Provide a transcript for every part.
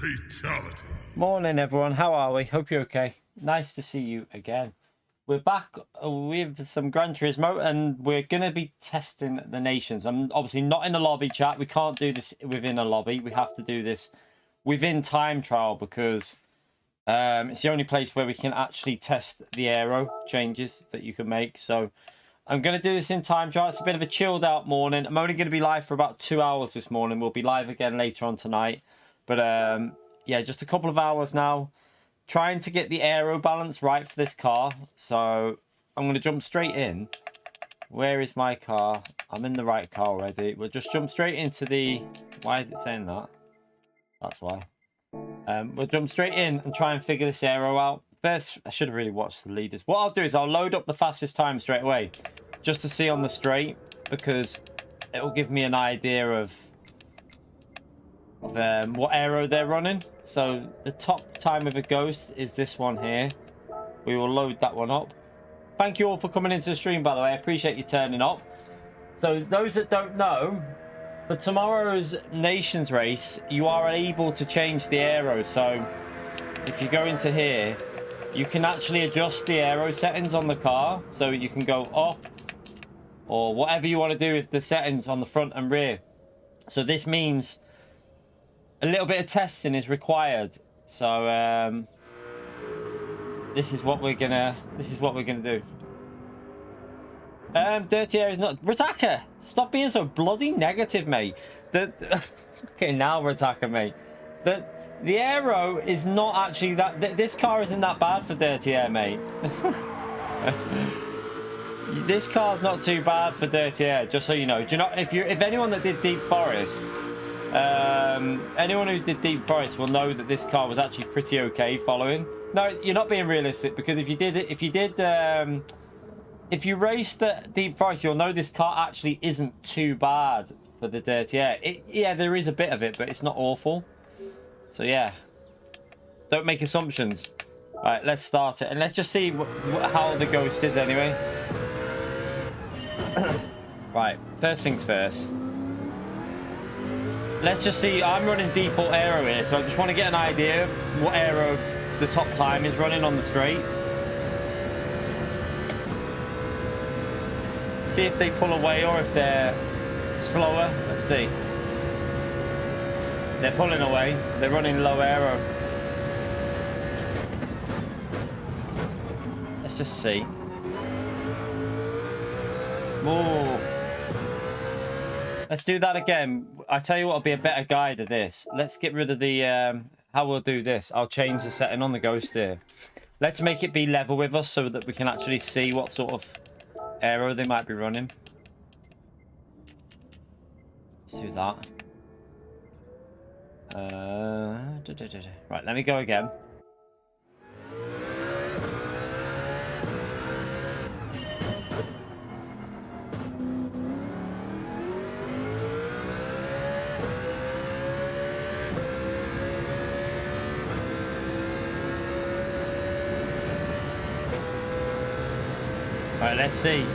Fatality. Morning, everyone. How are we? Hope you're okay. Nice to see you again. We're back with some Gran Turismo, and we're going to be testing the nations. I'm obviously not in a lobby, chat. We can't do this within a lobby. We have to do this within time trial because it's the only place where we can actually test the aero changes that you can make. So I'm going to do this in time trial. It's a bit of a chilled out morning. I'm only going to be live for about 2 hours this morning. We'll be live again later on tonight. But yeah, just a couple of hours now. Trying to get the aero balance right for this car. So I'm going to jump straight in. Where is my car? I'm in the right car already. We'll just jump straight into the... Why is it saying that? That's why. We'll jump straight in and try and figure this aero out. First, I should have really watched the leaders. What I'll do is I'll load up the fastest time straight away. Just to see on the straight. Because it will give me an idea of what aero they're running. So the top time with a ghost is this one here. We will load that one up. Thank you all for coming into the stream, by the way. I appreciate you turning up. So those that don't know, for tomorrow's nations race, you are able to change the aero. So if you go into here, you can actually adjust the aero settings on the car. So you can go off or whatever you want to do with the settings on the front and rear. So this means a little bit of testing is required. So this is what we're gonna do. Dirty air is not Rataka. Stop being so bloody negative, mate. Okay, now Rataka, mate. The aero is not actually that. This car isn't that bad for dirty air, mate. This car's not too bad for dirty air. Just so you know. Do you know if anyone that did Deep Forest? Anyone who did Deep Forest will know that this car was actually pretty okay following. No, you're not being realistic, because if you raced the Deep Forest, you'll know this car actually isn't too bad for the dirty air. Yeah, there is a bit of it, but it's not awful. So yeah, don't make assumptions. All right, let's start it, and let's just see how the ghost is anyway. Right, first things first. Let's just see. I'm running default aero here, so I just want to get an idea of what aero the top time is running on the straight. See if they pull away or if they're slower. Let's see. They're pulling away. They're running low aero. Let's just see. Whoa. Let's do that again. I tell you what will be a better guide of this. Let's get rid of the... how we'll do this. I'll change the setting on the ghost here. Let's make it be level with us so that we can actually see what sort of aero they might be running. Let's do that. Right, let me go again. Right, let's see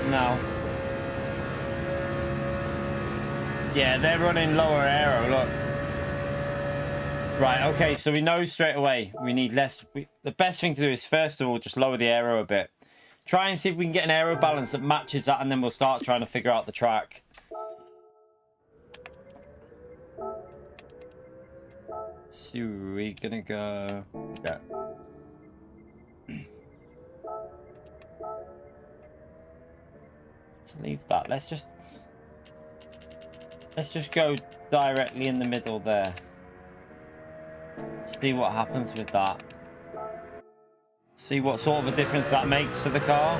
now. Yeah, they're running lower aero, look. Right, okay, so we know straight away we need less. The best thing to do is, first of all, just lower the aero a bit. Try and see if we can get an aero balance that matches that, and then we'll start trying to figure out the track. So we're gonna go with that. Let's leave that. Let's just go directly in the middle there. See what happens with that. See what sort of a difference that makes to the car.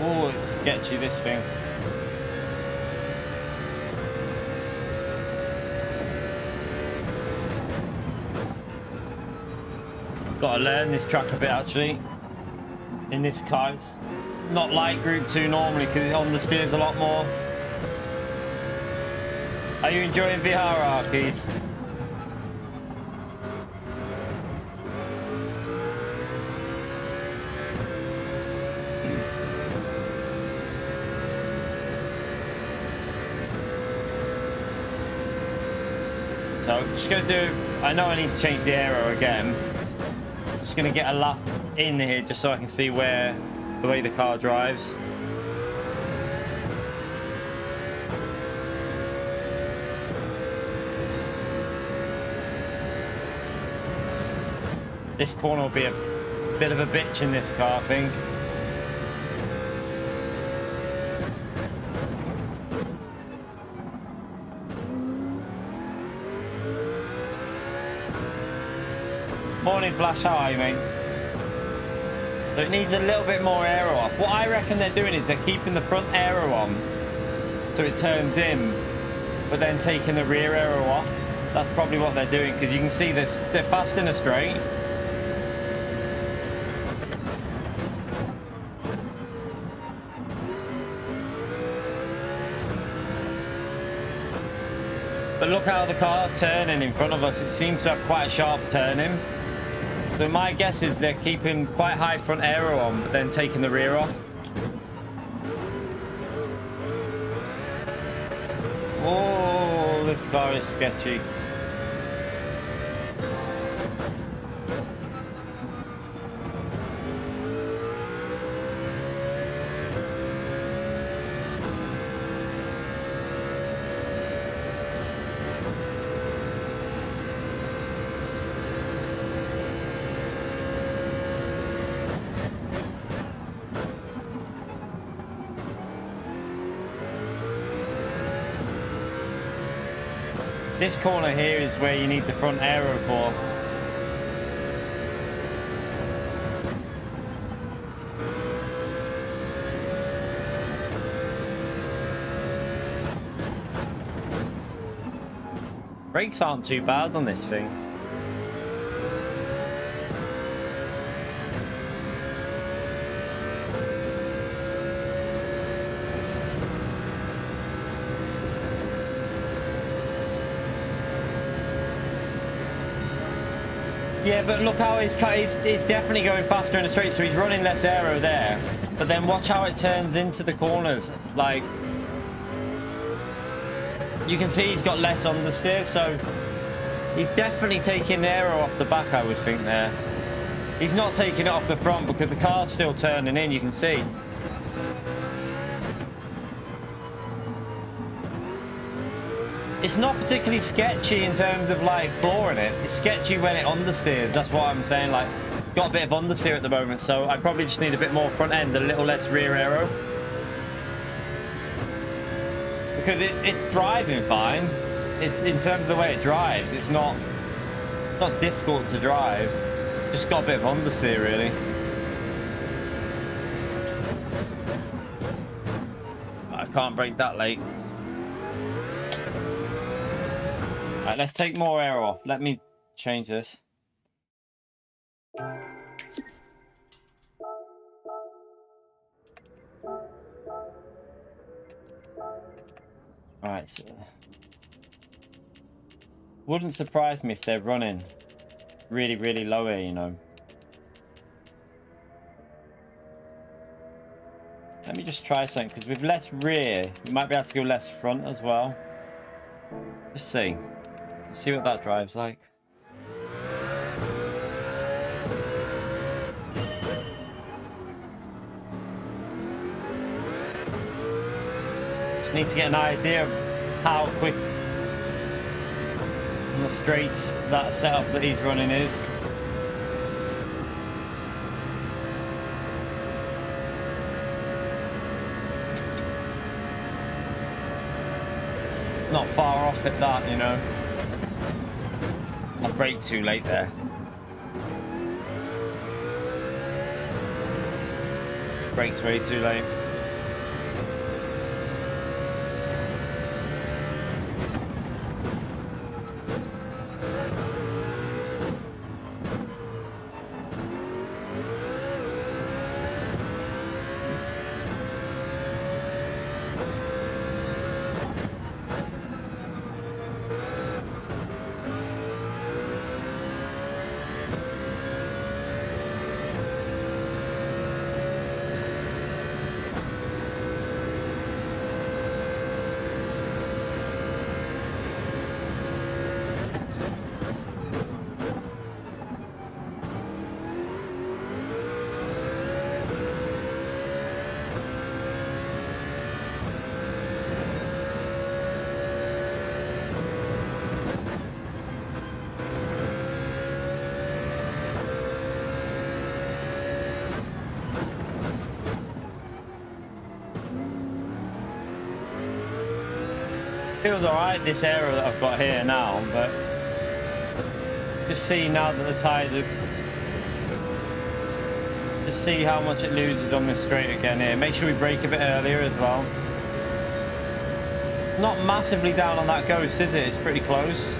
Oh, it's sketchy, this thing. got to learn this track a bit actually. In this car, it's not like Group 2 normally because it understeers a lot more. Are you enjoying VR, Arkies? So I'm just going to do, I know I need to change the Aero again. Just going to get a lap in here just so I can see where the way the car drives. This corner will be a bit of a bitch in this car, I think. Morning, Flash. How are you, mate? So it needs a little bit more aero off. What I reckon they're doing is they're keeping the front aero on so it turns in, but then taking the rear aero off. That's probably what they're doing because you can see this, they're fast in a straight. But look how the car's turning in front of us. It seems to have quite a sharp turning. So my guess is they're keeping quite high front aero on, but then taking the rear off. Oh, this car is sketchy. This corner here is where you need the front aero for. Brakes aren't too bad on this thing. Yeah, but look how he's definitely going faster in the straight, so he's running less aero there. But then watch how it turns into the corners. Like, you can see he's got less understeer, so he's definitely taking aero off the back, I would think there. He's not taking it off the front because the car's still turning in, you can see. It's not particularly sketchy in terms of like flooring it. It's sketchy when it understeers. That's what I'm saying. Like, got a bit of understeer at the moment, so I probably just need a bit more front end, a little less rear aero. Because it's driving fine. It's in terms of the way it drives. It's not difficult to drive. Just got a bit of understeer really. I can't brake that late. Right, let's take more air off. Let me change this. Alright, so wouldn't surprise me if they're running really, really low air, you know. Let me just try something, because with less rear, you might be able to go less front as well. Just see. See what that drives like. Just need to get an idea of how quick on the straights that setup that he's running is. Not far off at that, you know. I braked too late there. Braked way too late. Feels alright, this Aero that I've got here now, but just see now that the tyres are... Just see how much it loses on this straight again here. Make sure we brake a bit earlier as well. Not massively down on that ghost, is it? It's pretty close.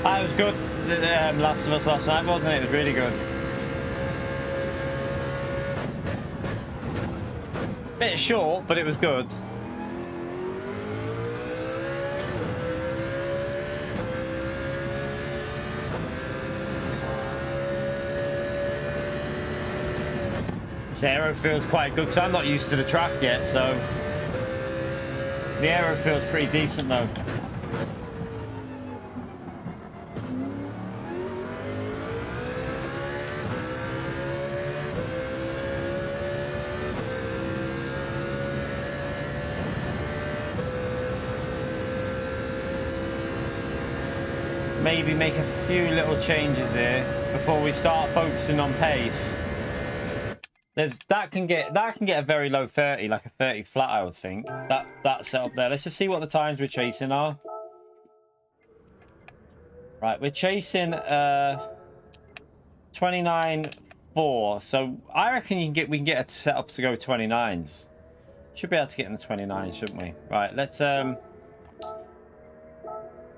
It was good, Last of Us last night, wasn't it? It was really good. Bit short, but it was good. This Aero feels quite good because I'm not used to the track yet, so the Aero feels pretty decent though. Maybe make a few little changes here before we start focusing on pace. That can get a very low 30, like a 30 flat, I would think. That setup there. Let's just see what the times we're chasing are. Right, we're chasing 29.4. So I reckon we can get a setup to go 29s. Should be able to get in the 29s, shouldn't we? Right, let's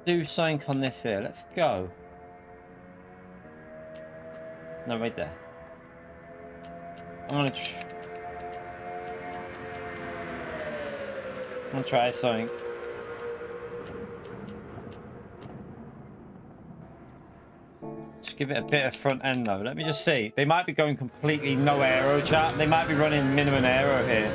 do something on this here. Let's go. No, right there. I'm gonna try something. Just give it a bit of front end though. Let me just see. They might be going completely no Aero, chat. They might be running minimum Aero here.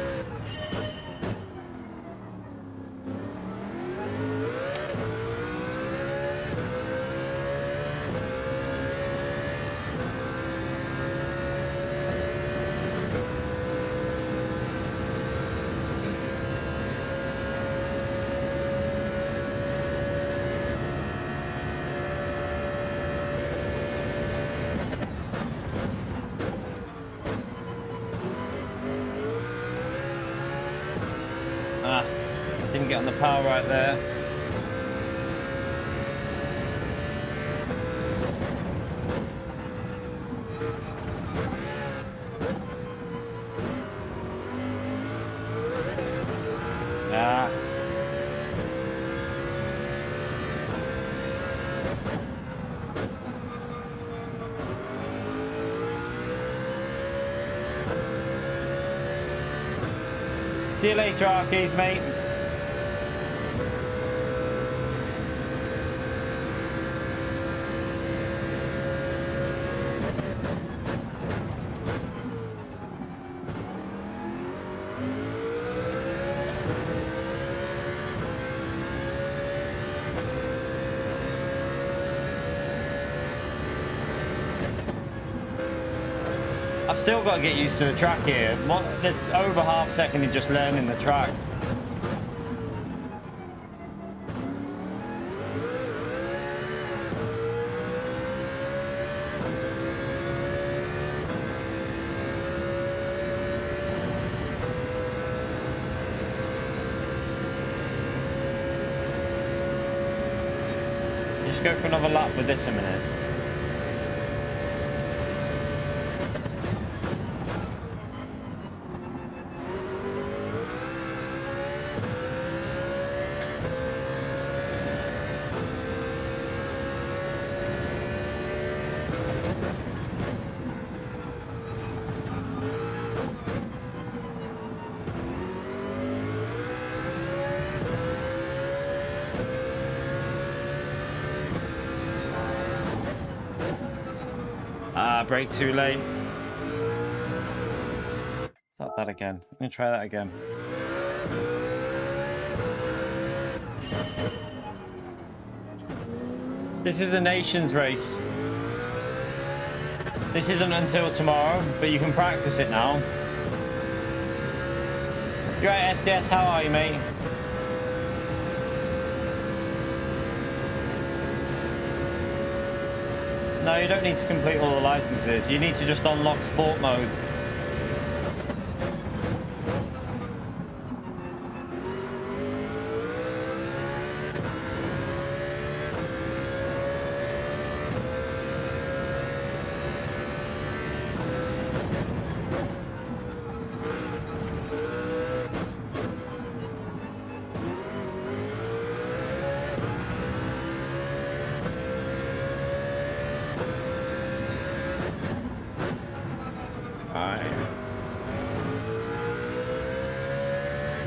Didn't get on the power right there. Ah. See you later, Arcade, mate. I've still got to get used to the track here. There's over half second in just learning the track. Just go for another lap with this a minute. Ah, brake too late. Start that again. I'm gonna try that again. This is the Nations race. This isn't until tomorrow, but you can practice it now. You're right, SDS, how are you, mate? No, you don't need to complete all the licenses. You need to just unlock sport mode.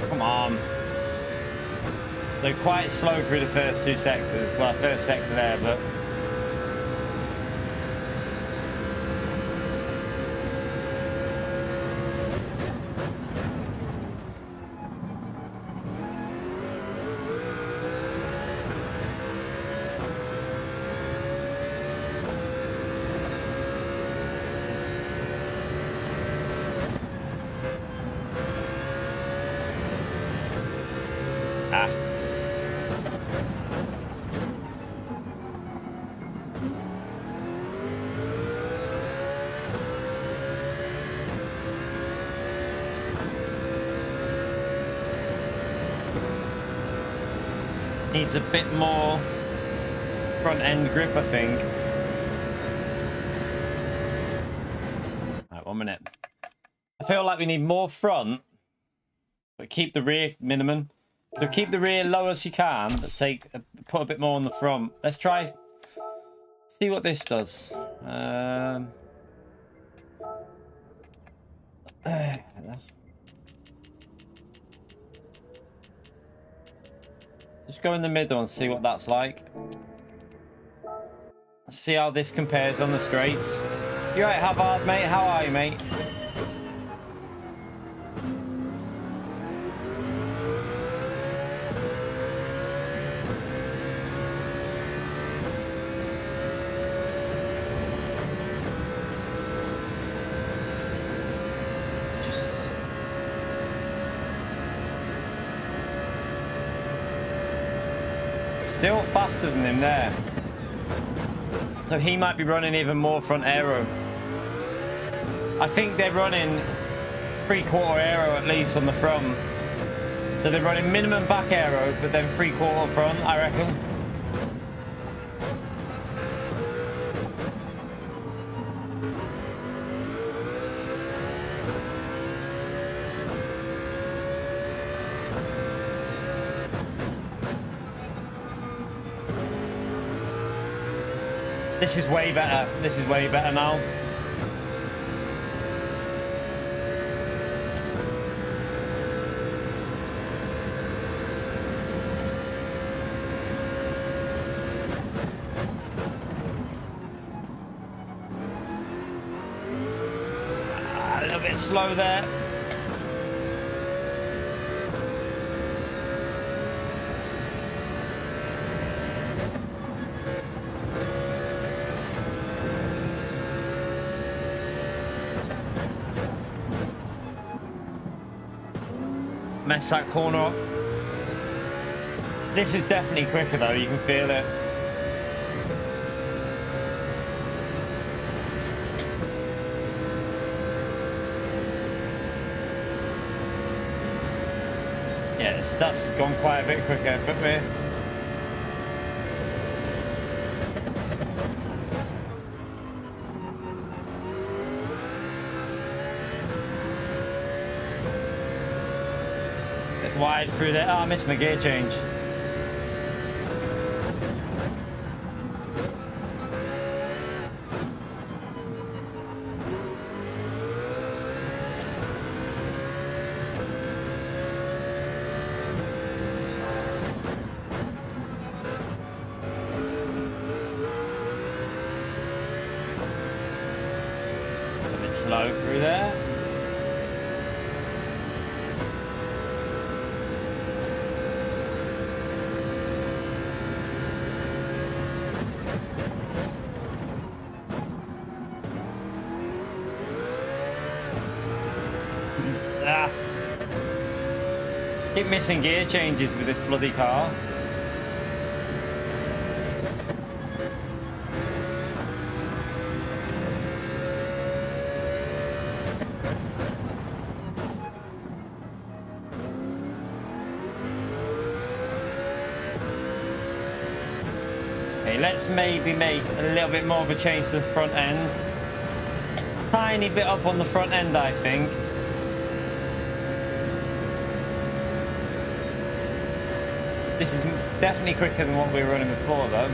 Come on. They're quite slow through the first two sectors. Well, first sector there, but... Needs a bit more front end grip, I think. Right, 1 minute. I feel like we need more front, but keep the rear minimum. So keep the rear low as you can, but put a bit more on the front. Let's try, see what this does. Just go in the middle and see what that's like. See how this compares on the straights. You right, Havard, mate? How are you, mate? Still faster than him there. So he might be running even more front aero. I think they're running 3/4 aero at least on the front. So they're running minimum back aero, but then 3/4 front, I reckon. This is way better. This is way better now. A little bit slow there. Mess that corner up. This is definitely quicker though, you can feel it. Yeah, that's gone quite a bit quicker, but we're... wide through there. Oh, I missed my gear change. slow through there. Keep missing gear changes with this bloody car. Okay, let's maybe make a little bit more of a change to the front end. Tiny bit up on the front end, I think. This is definitely quicker than what we were running before, though.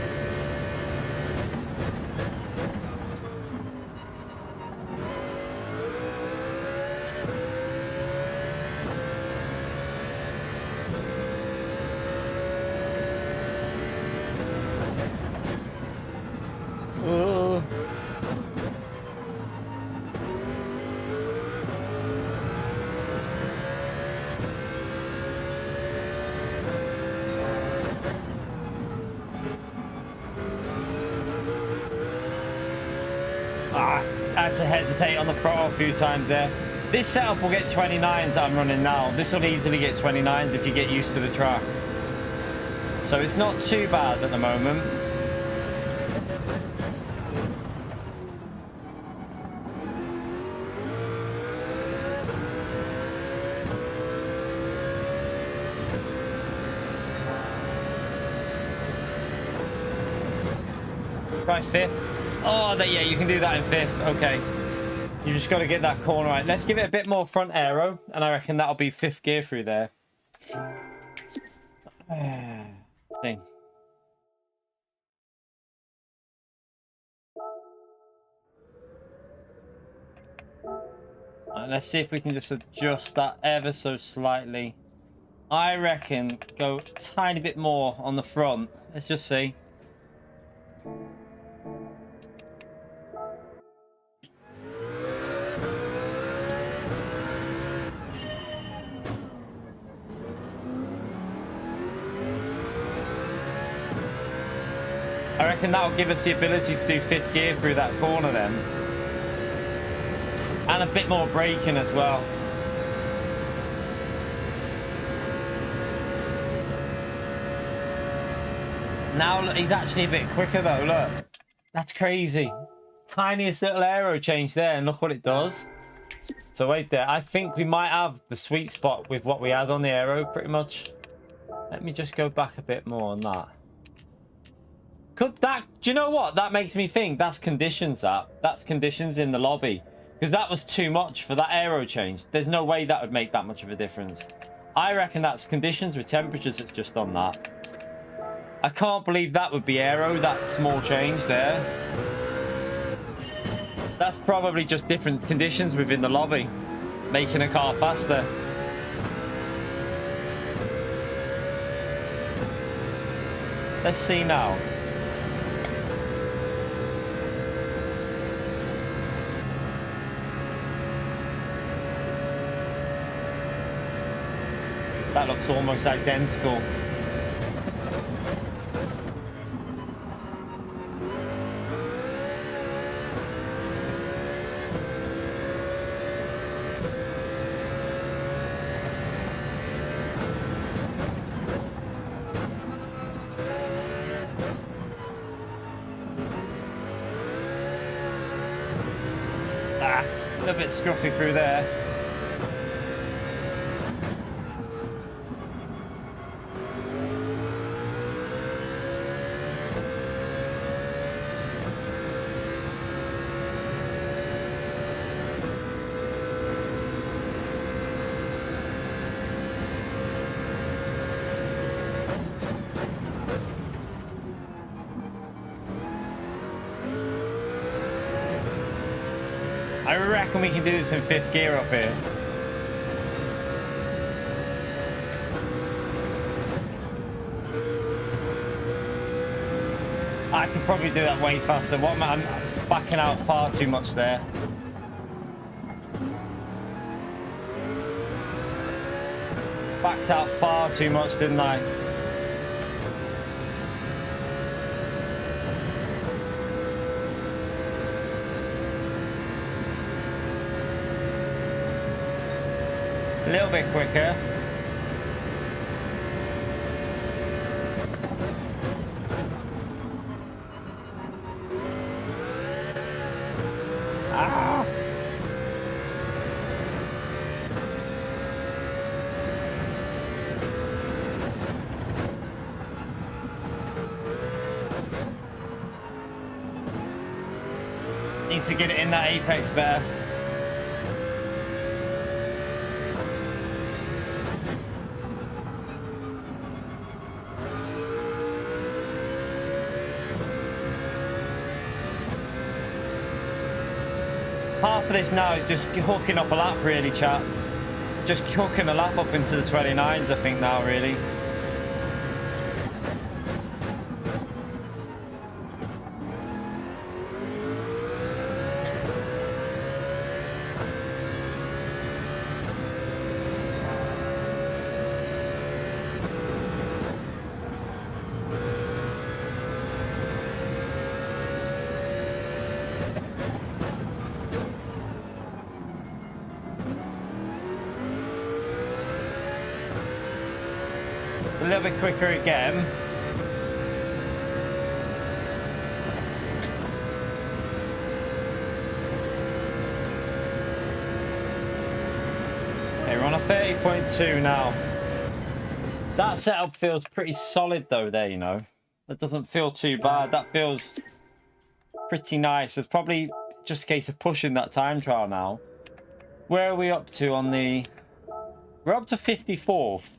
I had to hesitate on the throttle a few times there. This setup will get 29s that I'm running now. This will easily get 29s if you get used to the track. So it's not too bad at the moment. Right, fifth. Oh, yeah, you can do that in fifth. Okay. You just got to get that corner right. Let's give it a bit more front aero, and I reckon that'll be fifth gear through there. Thing. Right, let's see if we can just adjust that ever so slightly. I reckon go a tiny bit more on the front. Let's just see. I reckon that'll give us the ability to do fifth gear through that corner then. And a bit more braking as well. Now look, he's actually a bit quicker though, look. That's crazy. Tiniest little aero change there, and look what it does. So wait there, I think we might have the sweet spot with what we had on the aero pretty much. Let me just go back a bit more on that. Could that, do you know what? That makes me think that's conditions that's conditions in the lobby. Because that was too much for that aero change. There's no way that would make that much of a difference. I reckon that's conditions with temperatures that's just on that. I can't believe that would be aero, that small change there. That's probably just different conditions within the lobby, making a car faster. Let's see now. That looks almost identical. A little bit scruffy through there. I reckon we can do this in fifth gear up here. I could probably do that way faster. What am I? I'm backing out far too much there. Backed out far too much, didn't I? A little bit quicker. Ah! Need to get it in that apex better. Half of this now is just hooking up a lap, really, chat. Just hooking a lap up into the 29s, I think, now, really. A little bit quicker again. Okay, we're on a 30.2 now. That setup feels pretty solid though there, you know. That doesn't feel too bad. That feels pretty nice. It's probably just a case of pushing that time trial now. Where are we up to on the... We're up to 54th.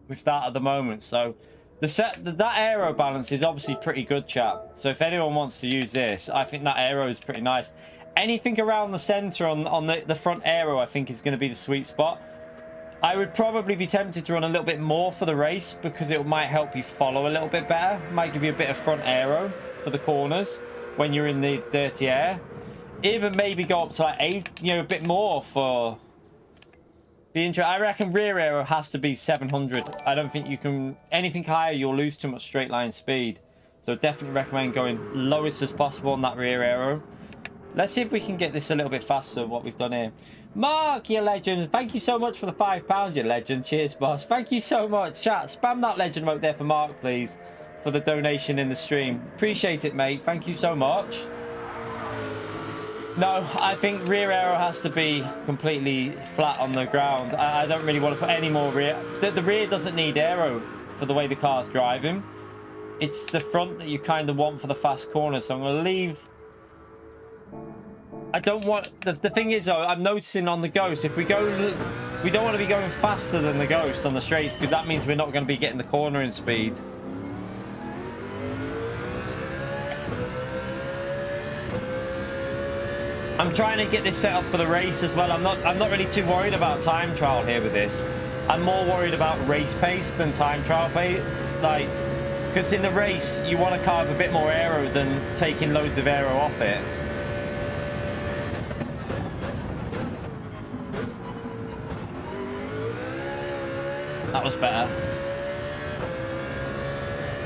With that at the moment, so that aero balance is obviously pretty good, chat. So if anyone wants to use this, I think that aero is pretty nice. Anything around the center on the front aero, I think is going to be the sweet spot. I would probably be tempted to run a little bit more for the race because it might help you follow a little bit better. Might give you a bit of front aero for the corners when you're in the dirty air. Even maybe go up to like 8, you know, a bit more for. I reckon rear aero has to be 700. I don't think you can... Anything higher, you'll lose too much straight line speed. So definitely recommend going lowest as possible on that rear aero. Let's see if we can get this a little bit faster, what we've done here. Mark, you legend. Thank you so much for the £5, you legend. Cheers, boss. Thank you so much. Chat, spam that legend right there for Mark, please. For the donation in the stream. Appreciate it, mate. Thank you so much. No, I think rear aero has to be completely flat on the ground. I don't really want to put any more rear. The rear doesn't need aero for the way the car's driving. It's the front that you kind of want for the fast corners. So I'm going to leave. I don't want... The thing is, though, I'm noticing on the Ghost, if we go... We don't want to be going faster than the Ghost on the straights because that means we're not going to be getting the cornering speed. I'm trying to get this set up for the race as well. I'm not really too worried about time trial here with this. I'm more worried about race pace than time trial pace. Like, because in the race, you want a car with a bit more aero than taking loads of aero off it. That was better.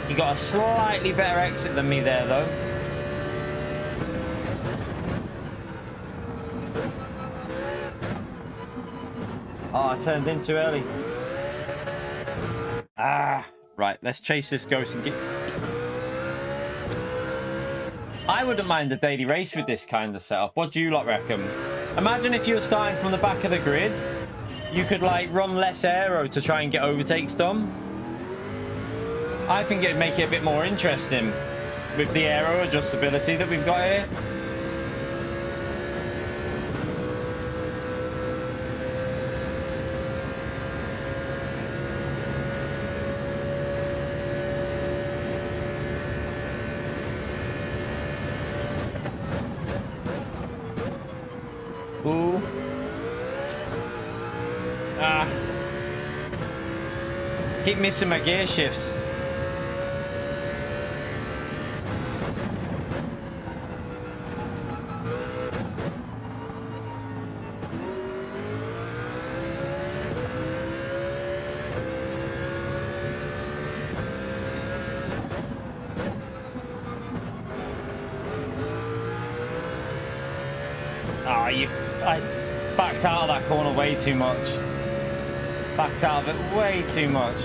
You got a slightly better exit than me there, though. Oh, I turned in too early. Ah, right. Let's chase this Ghost and get... I wouldn't mind a daily race with this kind of setup. What do you lot reckon? Imagine if you were starting from the back of the grid. You could, like, run less aero to try and get overtakes done. I think it'd make it a bit more interesting with the aero adjustability that we've got here. Ooh. Ah. Keep missing my gear shifts. I backed out of that corner way too much. Backed out of it way too much.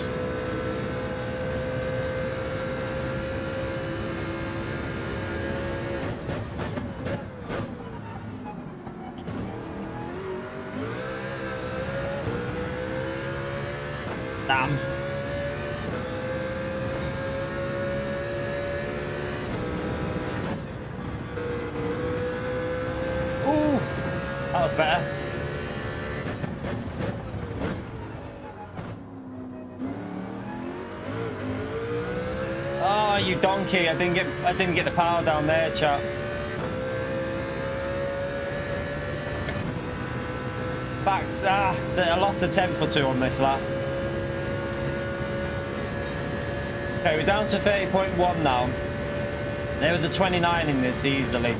Damn. Ooh, that was better. Oh, you donkey! I didn't get the power down there, chap. Backs, a lot of 10 for 2 on this lap. Okay, we're down to 30.1 now. There was a 29 in this easily.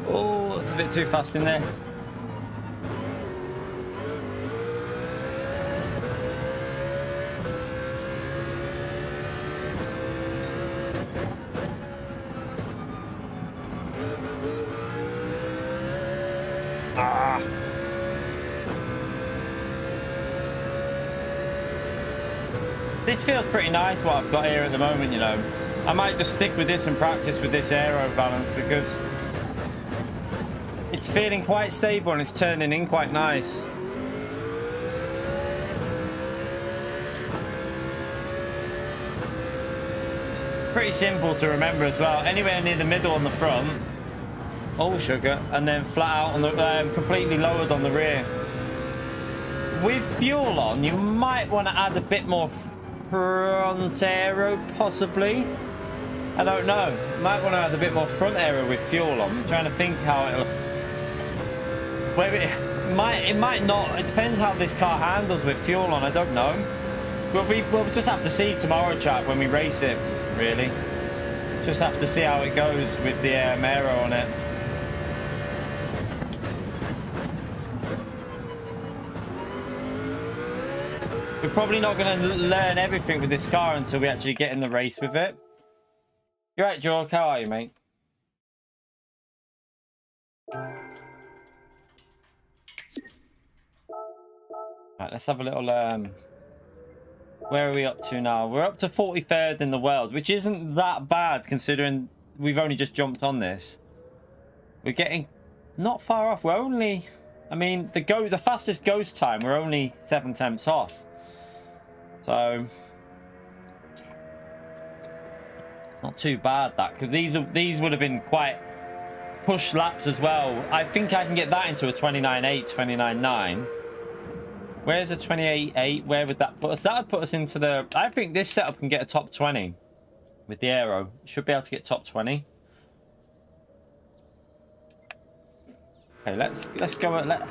Oh, it's a bit too fast in there. This feels pretty nice what I've got here at the moment, you know. I might just stick with this and practice with this aero balance because it's feeling quite stable and it's turning in quite nice. Pretty simple to remember as well. Anywhere near the middle on the front, all sugar, and then flat out on the completely lowered on the rear. With fuel on, you might want to add a bit more front aero, possibly. I don't know. Might want to add a bit more front aero with fuel on. I'm trying to think how it'll. Maybe it might not. It depends how this car handles with fuel on. I don't know. We'll just have to see tomorrow, chat, when we race it. Really, just have to see how it goes with the aero on it. We're probably not going to learn everything with this car until we actually get in the race with it. You're right, Jork. How are you, mate? Right, let's have a little... Where are we up to now? We're up to 43rd in the world, which isn't that bad considering we've only just jumped on this. We're getting not far off. We're only... I mean, the fastest ghost time, we're only 7 tenths off. So... it's not too bad, that, because these would have been quite push laps as well. I think I can get that into a 29.8, 29.9. Where's a 28.8? Where would that put us? That would put us into the... I think this setup can get a top 20 with the aero. Should be able to get top 20. Okay, let's go at...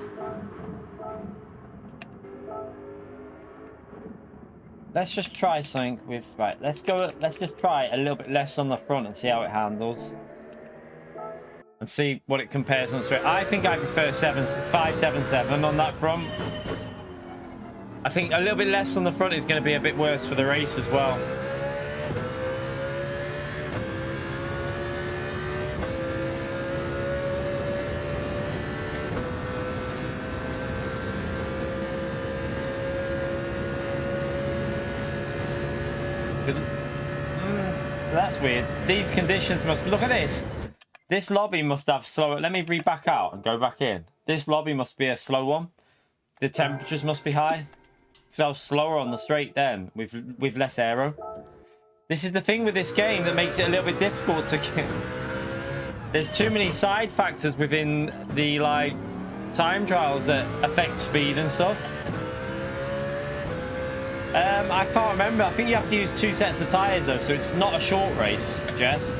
Let's just try something with... Right, let's just try a little bit less on the front and see how it handles. And see what it compares on the straight. I think I prefer 577 on that front. I think a little bit less on the front is going to be a bit worse for the race as well. That's weird. These conditions must... Look at this. This lobby must have slower... Let me back out and go back in. This lobby must be a slow one. The temperatures must be high. Because I was slower on the straight then with less aero. This is the thing with this game that makes it a little bit difficult to get. There's too many side factors within the like time trials that affect speed and stuff. I can't remember. I think you have to use 2 sets of tyres though, so it's not a short race, Jess.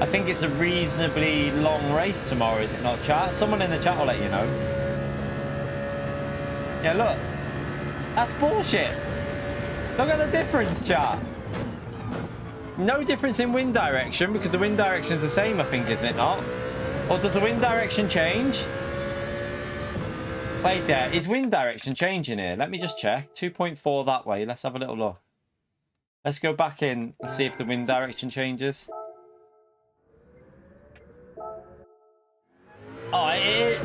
I think it's a reasonably long race tomorrow, is it not, chat? Someone in the chat will let you know. Yeah, look. That's bullshit. Look at the difference, chat. No difference in wind direction because the wind direction is the same, I think, isn't it not? Or does the wind direction change? Wait there. Is wind direction changing here? Let me just check. 2.4 that way. Let's have a little look. Let's go back in and see if the wind direction changes. Oh,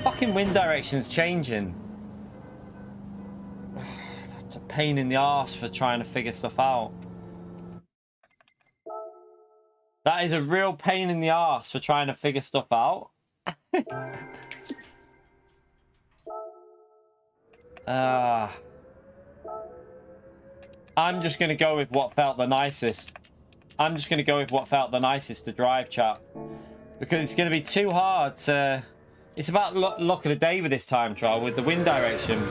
fucking wind direction's changing. That's a pain in the arse for trying to figure stuff out. That is a real pain in the arse for trying to figure stuff out. I'm just going to go with what felt the nicest. I'm just going to go with what felt the nicest to drive, chat. Because it's going to be too hard to... It's about luck of the day with this time trial, with the wind direction.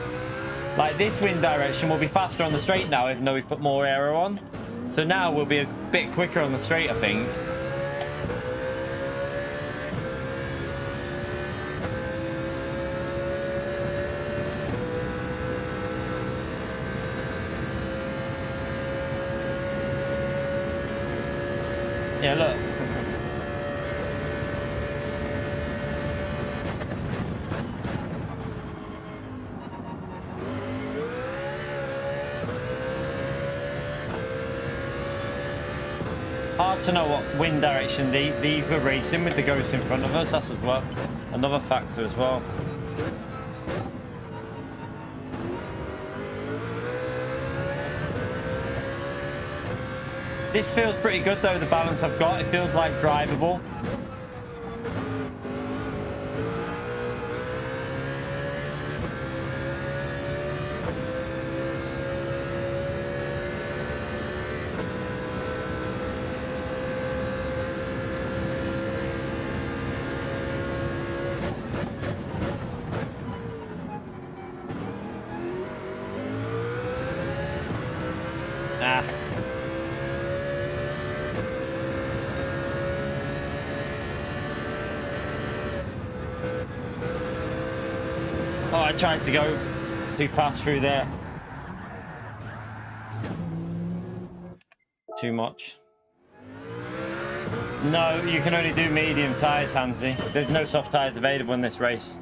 Like, this wind direction will be faster on the straight now, even though we've put more aero on. So now we'll be a bit quicker on the straight, I think. Yeah, look. Hard to know what wind direction these were racing with the ghost in front of us. That's as well another factor as well. This feels pretty good though, the balance I've got. It feels like drivable. Oh, I tried to go too fast through there. Too much. No, you can only do medium tyres, Hansy. There's no soft tyres available in this race.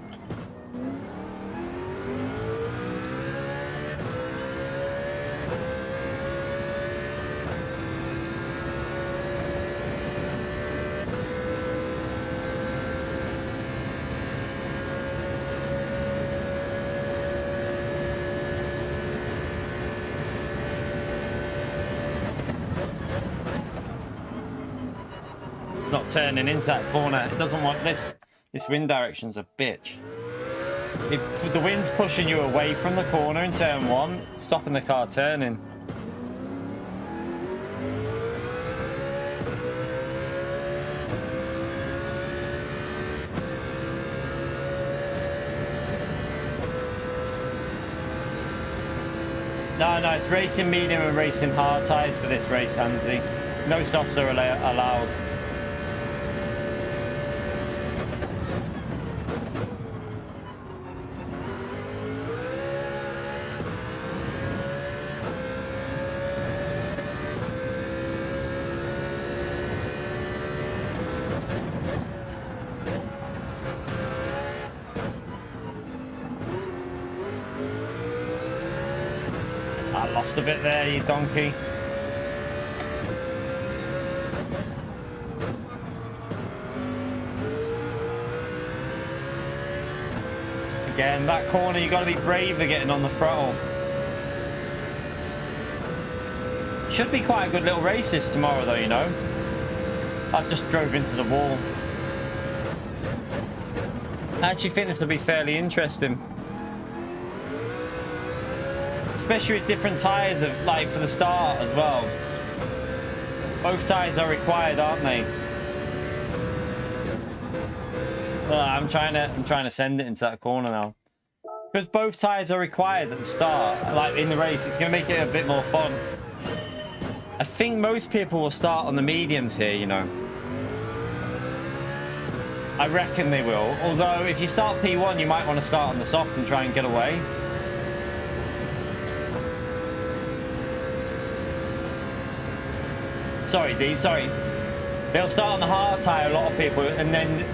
Not turning into that corner. It doesn't want this. This wind direction's a bitch. If the wind's pushing you away from the corner in turn one, stopping the car turning. No, it's racing medium and racing hard tyres for this race, Hansy. No softs are allowed. A bit there, you donkey. Again, that corner, you got to be braver getting on the throttle. Should be quite a good little race this tomorrow, though, you know. I've just drove into the wall. I actually think this will be fairly interesting. Especially with different tyres, like for the start as well. Both tyres are required, aren't they? I'm trying to send it into that corner now. Because both tyres are required at the start, like in the race, it's going to make it a bit more fun. I think most people will start on the mediums here, you know. I reckon they will. Although if you start P1, you might want to start on the soft and try and get away. Sorry, D, sorry. They'll start on the hard tyre, a lot of people, and then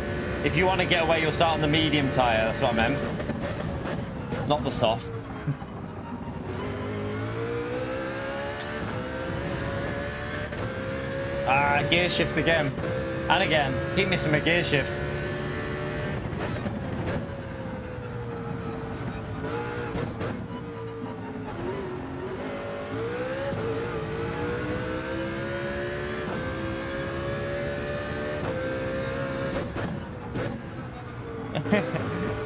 If you want to get away, you'll start on the medium tyre. That's what I meant. Not the soft. Gear shift again. And again. Keep missing my gear shifts.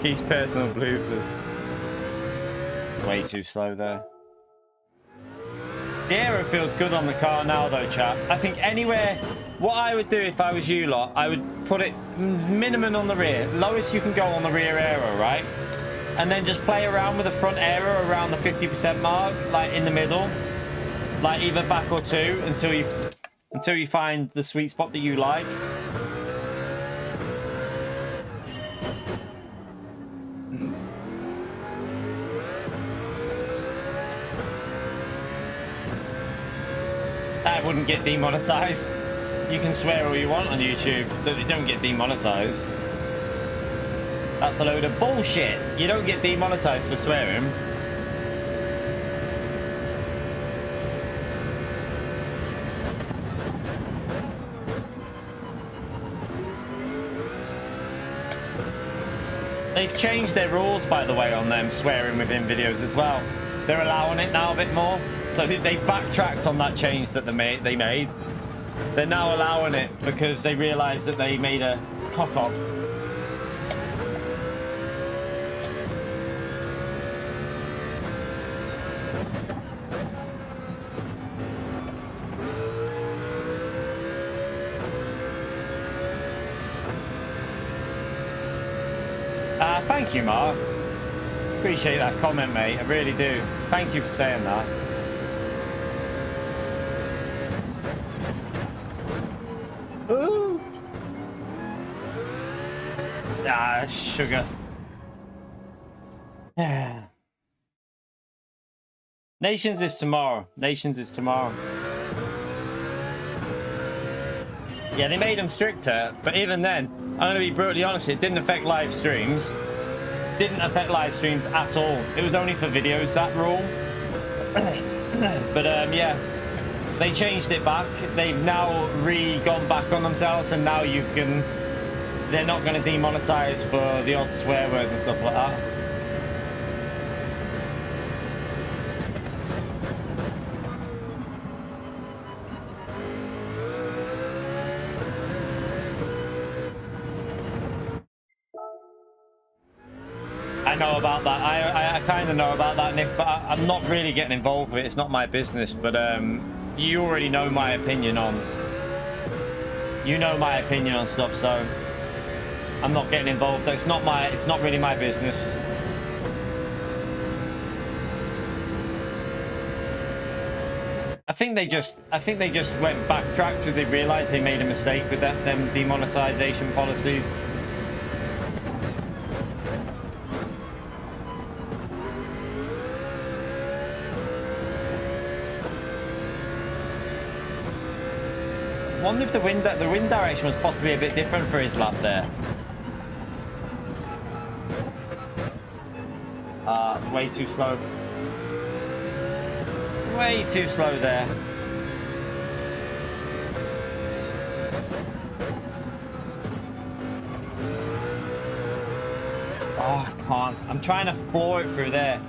Keith's personal bloopers. Way too slow there. The Aero feels good on the car now though, chat. I think anywhere, what I would do if I was you lot, I would put it minimum on the rear. Lowest you can go on the rear Aero, right? And then just play around with the front Aero around the 50% mark, like in the middle. Like either back or two until you find the sweet spot that you like. That wouldn't get demonetized. You can swear all you want on YouTube, but you don't get demonetized. That's a load of bullshit. You don't get demonetized for swearing. They've changed their rules, by the way, on them swearing within videos as well. They're allowing it now a bit more. So they've backtracked on that change that they made. They're now allowing it because they realised that they made a cock-up. Thank you, Mark. Appreciate that comment, mate. I really do. Thank you for saying that. Ooh. Ah, sugar. Yeah. Nations is tomorrow. Nations is tomorrow. Yeah, they made them stricter, but even then, I'm going to be brutally honest, it didn't affect live streams. Didn't affect live streams at all. It was only for videos, that rule. But yeah, they changed it back. They've now gone back on themselves, and now you can... They're not going to demonetize for the odd swear word and stuff like that. I know about that. I kind of know about that, Nick, but I'm not really getting involved with it. It's not my business, but you already know my opinion on... You know my opinion on stuff, so I'm not getting involved. It's not really my business. I think they just went backtracked because they realized they made a mistake with them demonetization policies. I wonder if the wind direction was possibly a bit different for his lap there. It's way too slow. Way too slow there. Oh, I can't. I'm trying to floor it through there.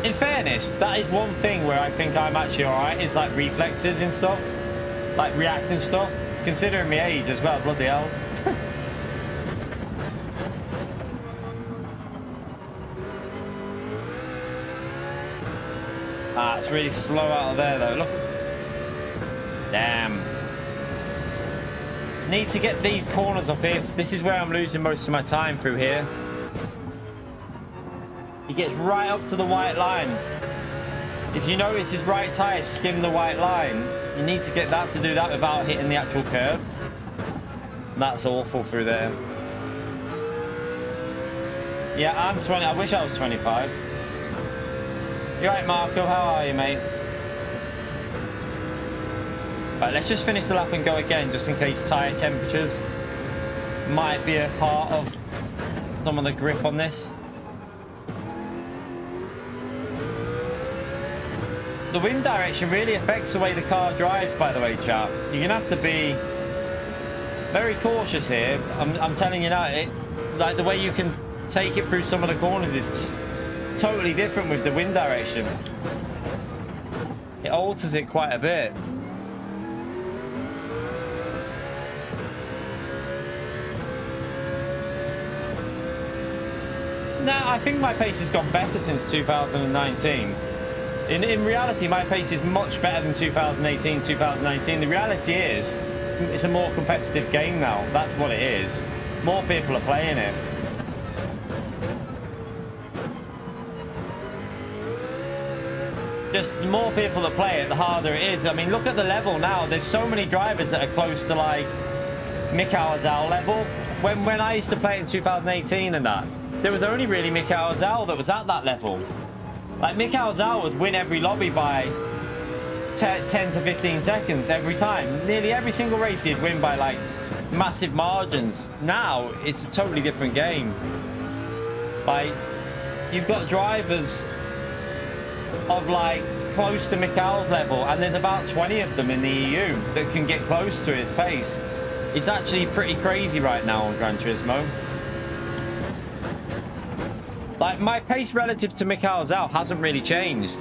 In fairness, that is one thing where I think I'm actually alright, is like reflexes and stuff. Like reacting stuff. Considering my age as well, bloody hell. It's really slow out of there though, look. Damn. Need to get these corners up here. This is where I'm losing most of my time through here. He gets right up to the white line. If you notice his right tyre skim the white line, you need to get that to do that without hitting the actual curb. That's awful through there. Yeah, I'm 20. I wish I was 25. You right, Marco? How are you, mate? Right, let's just finish the lap and go again, just in case tyre temperatures might be a part of some of the grip on this. The wind direction really affects the way the car drives, by the way, chap. You're going to have to be very cautious here. I'm telling you now, like the way you can take it through some of the corners is just totally different with the wind direction. It alters it quite a bit. Now, I think my pace has gone better since 2019. In reality, my pace is much better than 2018, 2019. The reality is, it's a more competitive game now. That's what it is. More people are playing it. Just the more people that play it, the harder it is. I mean, look at the level now. There's so many drivers that are close to like Mikael Zal level. When I used to play it in 2018 and that, there was only really Mikael Zal that was at that level. Like Mikael Zal would win every lobby by 10 to 15 seconds every time. Nearly every single race he'd win by like massive margins. Now it's a totally different game. Like you've got drivers of like close to Mikael's level, and there's about 20 of them in the EU that can get close to his pace. It's actually pretty crazy right now on Gran Turismo. Like my pace relative to Mikael Zal hasn't really changed.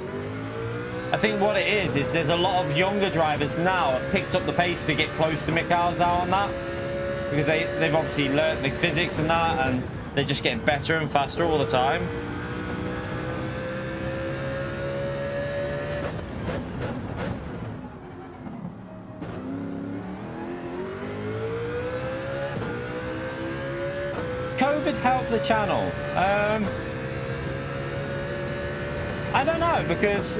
I think what it is there's a lot of younger drivers now have picked up the pace to get close to Mikael Zal on that, because they've obviously learnt the physics and that, and they're just getting better and faster all the time. COVID helped the channel. I don't know, because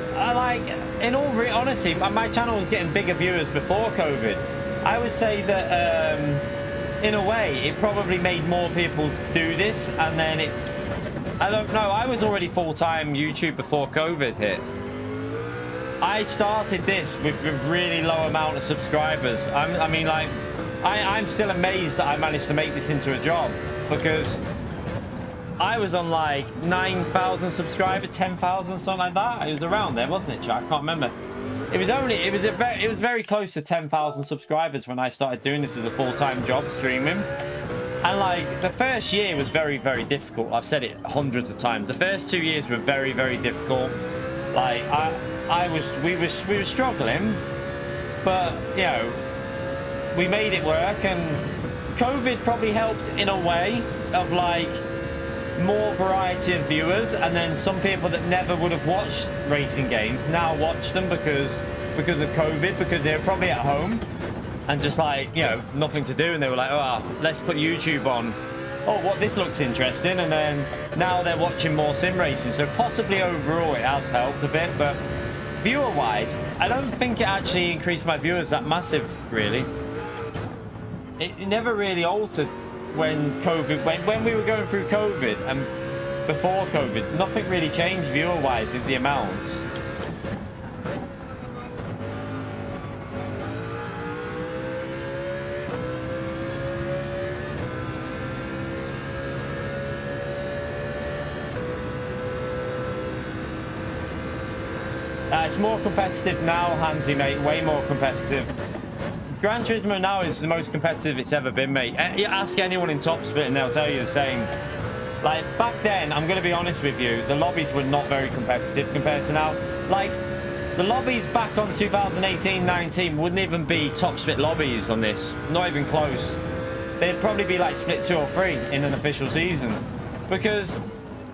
in all honesty, my channel was getting bigger viewers before COVID. I would say that in a way it probably made more people do this, and then I don't know, I was already full-time YouTube before COVID hit. I started this with a really low amount of subscribers. I'm still amazed that I managed to make this into a job, because I was on like 9,000 subscribers, 10,000, something like that. It was around there, wasn't it, Jack? I can't remember. It was very close to 10,000 subscribers when I started doing this as a full-time job, streaming. And like the first year was very, very difficult. I've said it hundreds of times. The first 2 years were very, very difficult. Like we were struggling, but you know, we made it work. And COVID probably helped in a way of like more variety of viewers, and then some people that never would have watched racing games now watch them because of COVID, because they're probably at home and just like, you know, nothing to do, and they were like, oh, let's put YouTube on. Oh, what, this looks interesting. And then now they're watching more sim racing. So possibly overall it has helped a bit, but viewer wise I don't think it actually increased my viewers that massive, really. It never really altered when COVID, when we were going through COVID and before COVID, nothing really changed viewer-wise with the amounts. It's more competitive now, Hansi, mate, way more competitive. Gran Turismo now is the most competitive it's ever been, mate. Ask anyone in Top Split and they'll tell you the same. Like, back then, I'm going to be honest with you, the lobbies were not very competitive compared to now. Like, the lobbies back on 2018-19 wouldn't even be Top Split lobbies on this. Not even close. They'd probably be like Split 2 or 3 in an official season. Because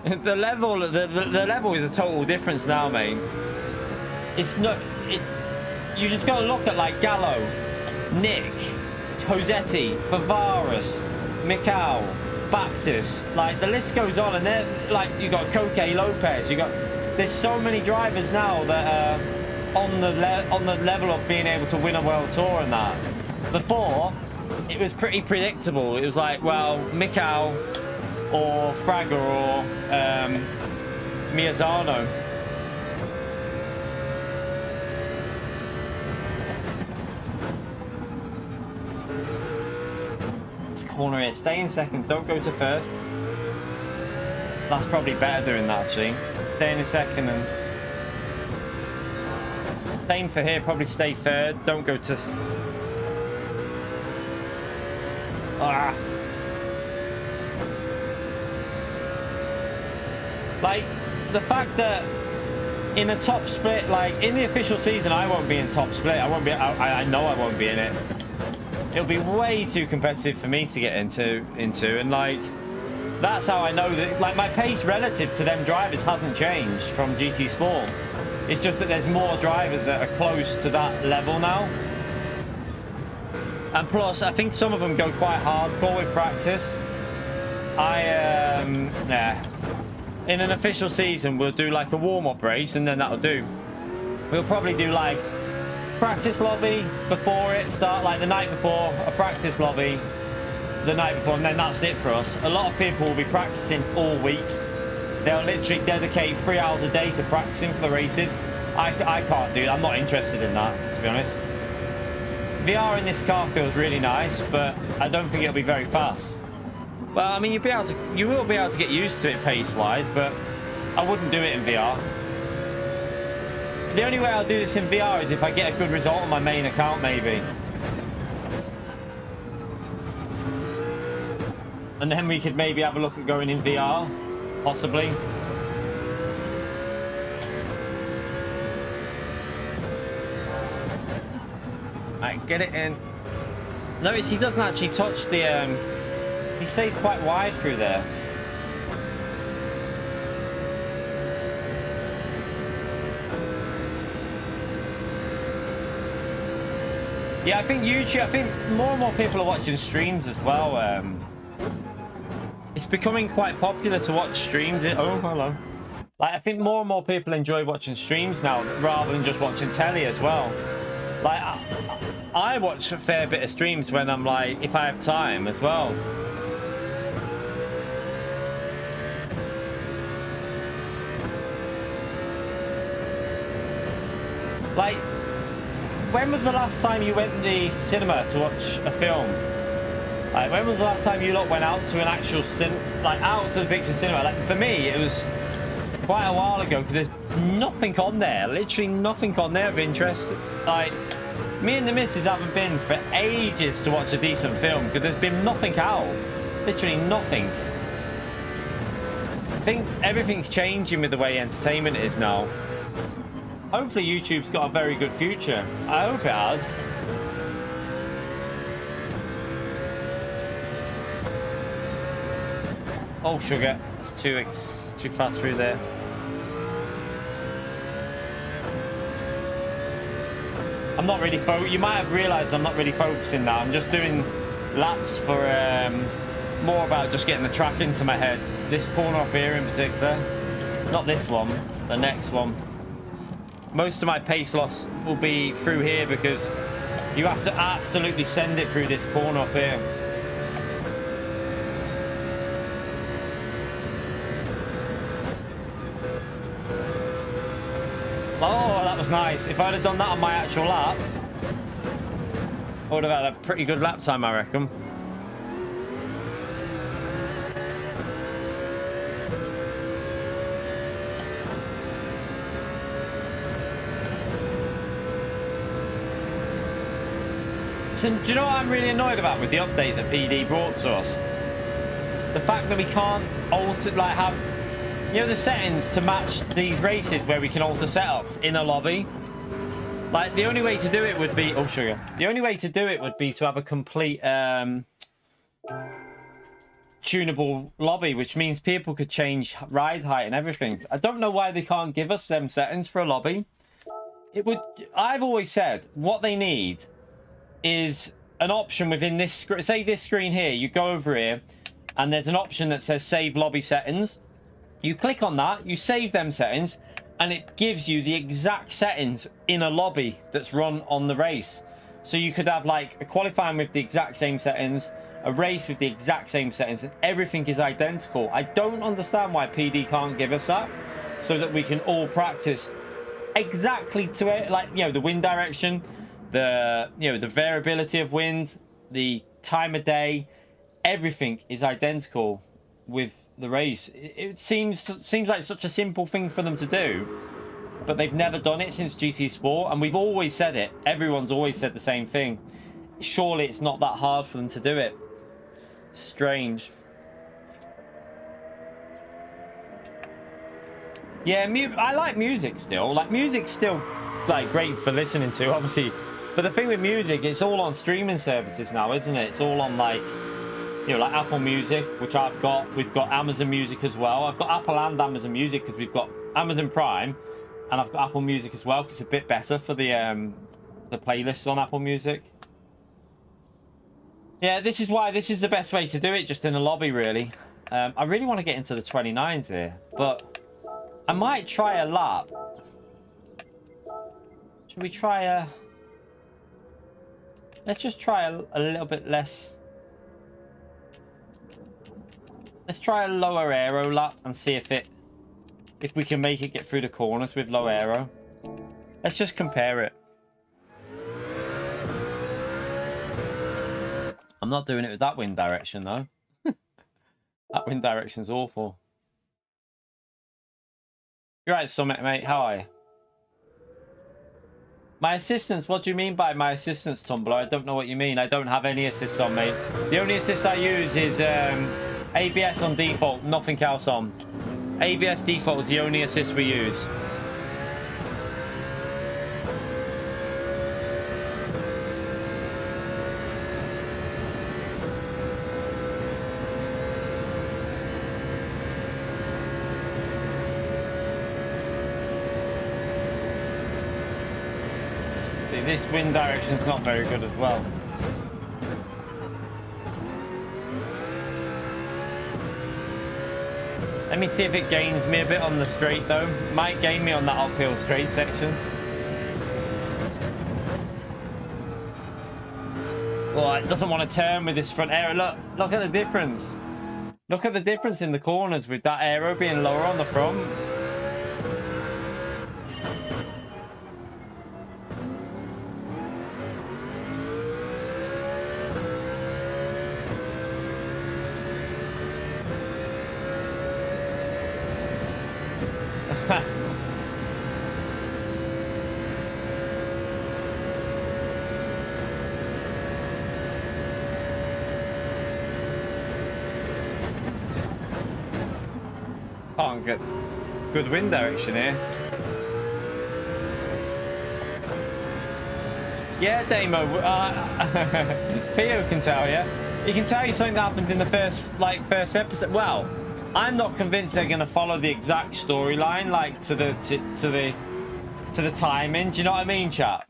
the level, the level is a total difference now, mate. It's not... you just got to look at, like, Gallo, Nick, Josetti, Favaris, Mikau, Baptist, like the list goes on, and then like you got Koke Lopez, you got there's so many drivers now that are on the level of being able to win a world tour and that. Before, it was pretty predictable. It was like, well, Mikau or Fragger or Miyazano. This corner here, stay in second, don't go to first. That's probably better doing that, actually. Stay in a second and... Same for here, probably stay third, don't go to... Ah. Like, the fact that in a top split, like, in the official season, I won't be in top split. I won't be... I know I won't be in it. It'll be way too competitive for me to get into and, like... That's how I know that, like, my pace relative to them drivers hasn't changed from GT Sport. It's just that there's more drivers that are close to that level now. And plus, I think some of them go quite hardcore with practice. Yeah. In an official season, we'll do like a warm-up race and then that'll do. We'll probably do like practice lobby before it start, like the night before, a practice lobby the night before, and then that's it for us. A lot of people will be practicing all week. They'll literally dedicate 3 hours a day to practicing for the races. I can't do that. I'm not interested in that, to be honest. VR in this car feels really nice, but I don't think it'll be very fast. Well, I mean, you will be able to get used to it pace-wise, but I wouldn't do it in VR. The only way I'll do this in VR is if I get a good result on my main account, maybe. And then we could maybe have a look at going in VR, possibly. Right, get it in. Notice he doesn't actually touch the, he stays quite wide through there. Yeah, I think YouTube, I think more and more people are watching streams as well. It's becoming quite popular to watch streams. Oh, hello. Like, I think more and more people enjoy watching streams now rather than just watching telly as well. Like, I watch a fair bit of streams when I'm like, if I have time as well. Like, when was the last time you went to the cinema to watch a film? Like, when was the last time you lot went out to an actual out to the picture cinema? Like, for me, it was quite a while ago because there's nothing on there, literally nothing on there of interest. Like, me and the missus haven't been for ages to watch a decent film because there's been nothing out, literally nothing. I think everything's changing with the way entertainment is now. Hopefully YouTube's got a very good future. I hope it has. Oh, sugar. It's too fast through there. I'm not really you might have realised I'm not really focusing now. I'm just doing laps for more about just getting the track into my head. This corner up here in particular. Not this one, the next one. Most of my pace loss will be through here because you have to absolutely send it through this corner up here. Oh, that was nice. If I'd have done that on my actual lap, I would have had a pretty good lap time, I reckon. So, do you know what I'm really annoyed about with the update that PD brought to us? The fact that we can't alter, like, have, you know, the settings to match these races where we can alter setups in a lobby. Like, the only way to do it would be, oh sugar, the only way to do it would be to have a complete tunable lobby, which means people could change ride height and everything. I don't know why they can't give us them settings for a lobby. It would, I've always said what they need is an option within this screen. Say this screen here, you go over here and there's an option that says save lobby settings. You click on that, you save them settings, and it gives you the exact settings in a lobby that's run on the race. So you could have like a qualifying with the exact same settings, a race with the exact same settings, and everything is identical. I don't understand why PD can't give us that, so that we can all practice exactly to it. Like, you know, the wind direction, the, you know, the variability of wind, the time of day, everything is identical with the race. It seems like such a simple thing for them to do, but they've never done it since GT Sport, and we've always said it. Everyone's always said the same thing. Surely it's not that hard for them to do it. Strange. Yeah, I like music still. Like, music's still like great for listening to, obviously. But the thing with music, it's all on streaming services now, isn't it? It's all on, like, you know, like Apple Music, which I've got. We've got Amazon Music as well. I've got Apple and Amazon Music because we've got Amazon Prime, and I've got Apple Music as well because it's a bit better for the playlists on Apple Music. Yeah, this is why this is the best way to do it, just in a lobby, really. I really want to get into the 29s here, but I might try a lap. Should we try a... Let's just try a little bit less. Let's try a lower aero lap and see if we can make it get through the corners with low aero. Let's just compare it. I'm not doing it with that wind direction, though. That wind direction's awful. You're right, Summit, mate. How are you? My assistants? What do you mean by my assistants, Tumblr? I don't know what you mean. I don't have any assists on, mate. The only assist I use is ABS on default, nothing else on. ABS default is the only assist we use. This wind direction's not very good as well. Let me see if it gains me a bit on the straight, though. Might gain me on that uphill straight section. Oh, it doesn't want to turn with this front aero. Look at the difference. Look at the difference in the corners with that aero being lower on the front. Can't get good wind direction here. Yeah, Damo. Pio can tell you. He can tell you something that happened in the first episode. Well, I'm not convinced they're going to follow the exact storyline, like to the timing. Do you know what I mean, chat?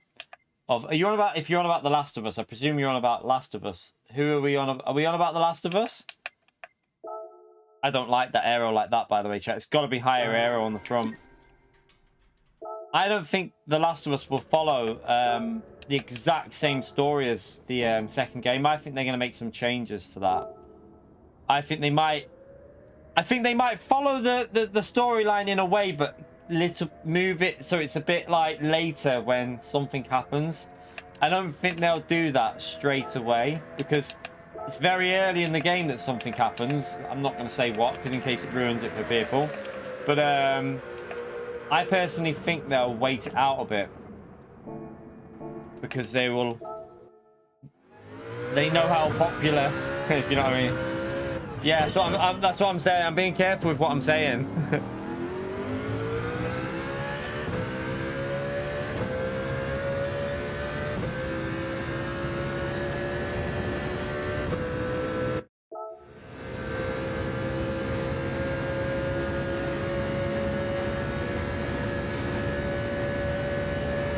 Are you on about? If you're on about The Last of Us, I presume you're on about Last of Us. Who are we on? Are we on about The Last of Us? I don't like that aero like that, by the way, chat. It's got to be higher aero on the front. I don't think The Last of Us will follow the exact same story as the second game. I think they're going to make some changes to that. I think they might follow the storyline in a way, but move it so it's a bit like later when something happens. I don't think they'll do that straight away because it's very early in the game that something happens. I'm not going to say what, because in case it ruins it for people. But I personally think they'll wait it out a bit. Because they know how popular, if you know what I mean. Yeah, so that's what I'm saying. I'm being careful with what I'm saying.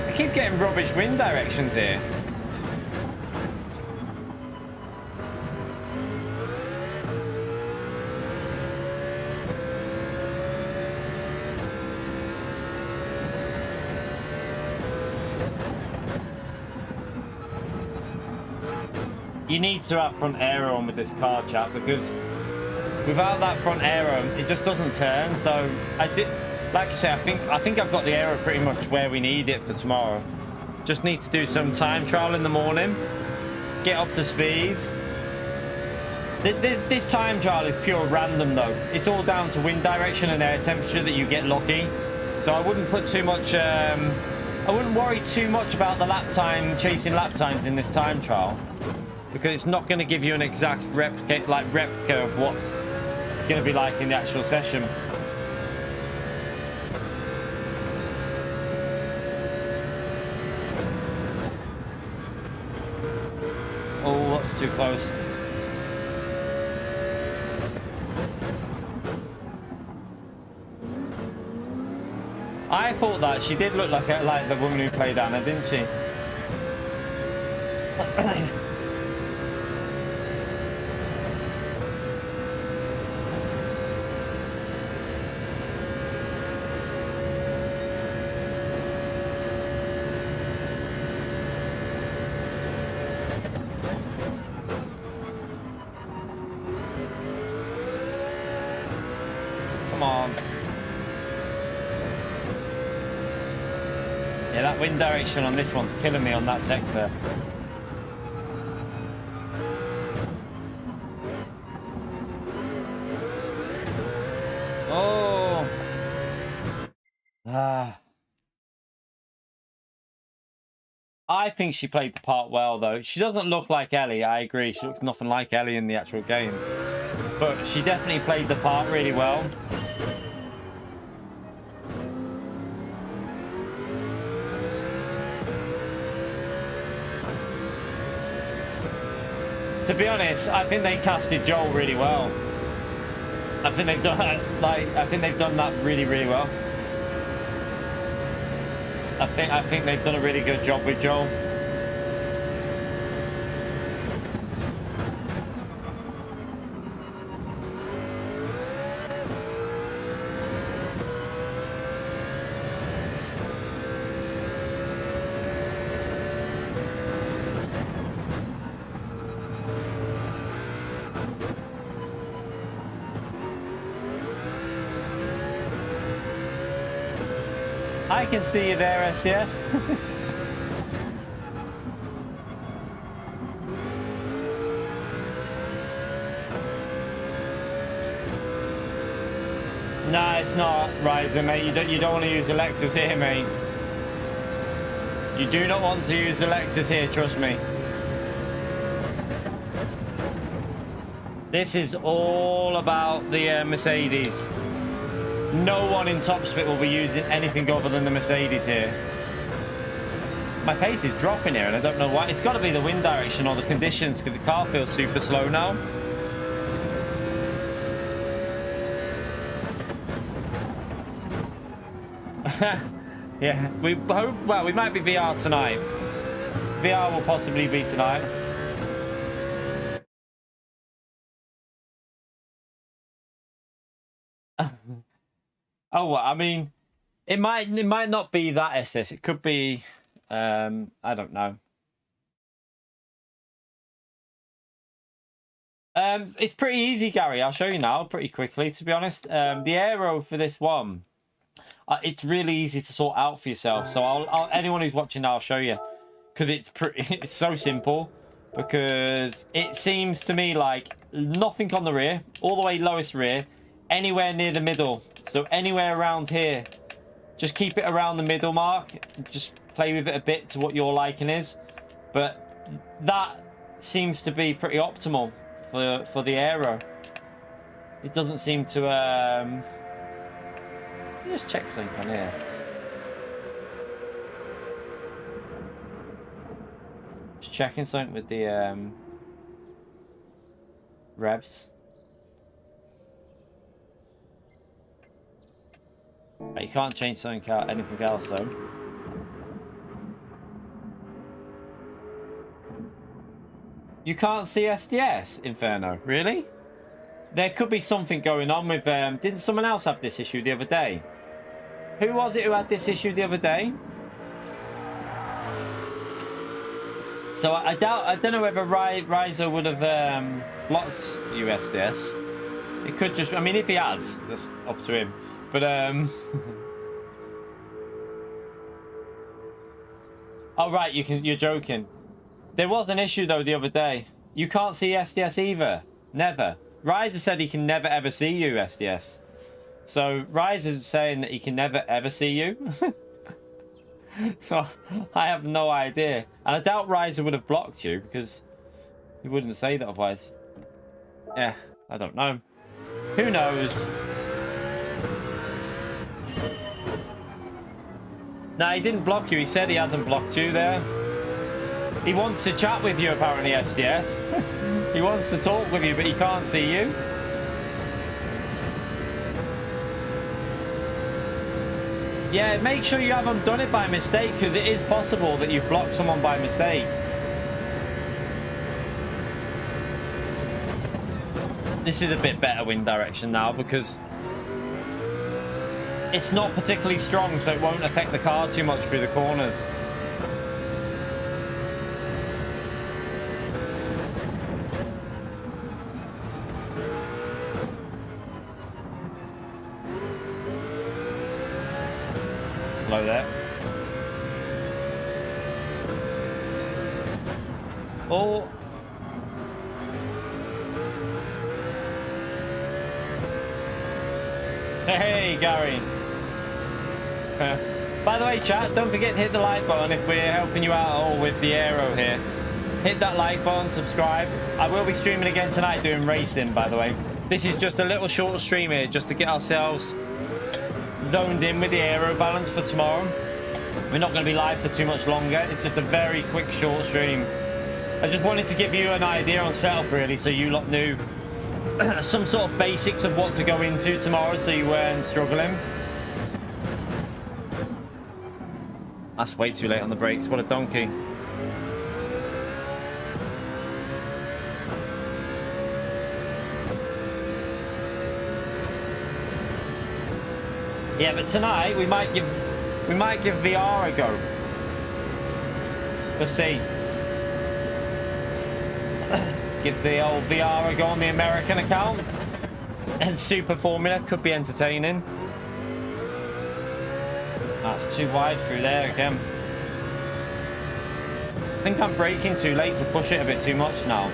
I keep getting rubbish wind directions here. you need to have front aero on with this car, chat, because without that front aero, it just doesn't turn. So I did, like I say, I think I've got the aero pretty much where we need it for tomorrow. Just need to do some time trial in the morning, get up to speed. This time trial is pure random though. It's all down to wind direction and air temperature that you get lucky. So I wouldn't put too much, I wouldn't worry too much about the lap time, chasing lap times in this time trial, because it's not going to give you an exact replica of what it's going to be like in the actual session. Oh, that's too close. I thought that she did look like the woman who played Anna, didn't she? Come on. Yeah, that wind direction on this one's killing me on that sector. Oh. I think she played the part well, though. She doesn't look like Ellie, I agree. She looks nothing like Ellie in the actual game. But she definitely played the part really well. To be honest, I think they casted Joel really well. I think they've done that really, really well. I think they've done a really good job with Joel. I can see you there, SCS. Nah, it's not Ryzen, mate. You don't want to use Alexis here, mate. You do not want to use Alexis here, trust me. This is all about the Mercedes. No one in top split will be using anything other than the Mercedes here. My pace is dropping here and I don't know why. It's got to be the wind direction or the conditions, because the car feels super slow now. Yeah, we hope, well, we might be VR tonight. VR will possibly be tonight. Oh, well, I mean, it might not be that SS. It could be, I don't know. It's pretty easy, Gary. I'll show you now pretty quickly, to be honest. The Aero for this one, it's really easy to sort out for yourself. So I'll anyone who's watching now, I'll show you, because it's so simple. Because it seems to me like nothing on the rear, all the way lowest rear, anywhere near the middle. So anywhere around here, just keep it around the middle mark. Just play with it a bit to what your liking is. But that seems to be pretty optimal for the Aero. It doesn't seem to... Let me just check something on here. Just checking something with the revs. You can't change something out, anything else though. You can't see SDS, Inferno? Really? There could be something going on with... didn't someone else have this issue the other day? Who was it who had this issue the other day? So I don't know whether Ryzer would have blocked USDS. It could just, I mean, if he has, that's up to him. But oh right, you're joking. There was an issue though the other day. You can't see SDS either. Never. Ryzer said he can never ever see you, SDS. So Ryzer's saying that he can never ever see you. So I have no idea. And I doubt Ryzer would have blocked you because he wouldn't say that otherwise. Yeah, I don't know. Who knows? No, he didn't block you. He said he hasn't blocked you there. He wants to chat with you apparently, SDS. He wants to talk with you, but he can't see you. Yeah, make sure you haven't done it by mistake, because it is possible that you've blocked someone by mistake. This is a bit better wind direction now, because it's not particularly strong, so it won't affect the car too much through the corners. Slow there. Oh. Hey, Gary. By the way, chat, don't forget to hit the like button if we're helping you out at all with the Aero here. Hit that like button, subscribe. I will be streaming again tonight doing racing, by the way. This is just a little short stream here, just to get ourselves zoned in with the Aero balance for tomorrow. We're not going to be live for too much longer. It's just a very quick, short stream. I just wanted to give you an idea on setup, really, so you lot knew some sort of basics of what to go into tomorrow, so you weren't struggling. That's way too late on the brakes. What a donkey. Yeah, but tonight we might give VR a go. Let's see. Give the old VR a go on the American account. And Super Formula could be entertaining. That's too wide through there again. I think I'm braking too late to push it a bit too much now.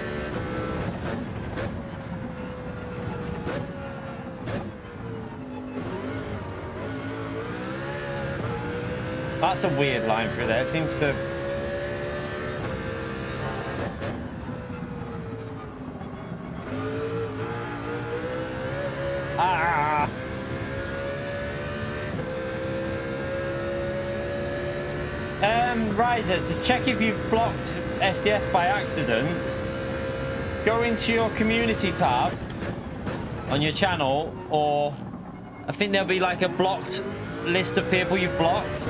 That's a weird line through there. It seems to... Ah! Ryzer, to check if you've blocked SDS by accident, go into your community tab on your channel, or I think there'll be like a blocked list of people you've blocked.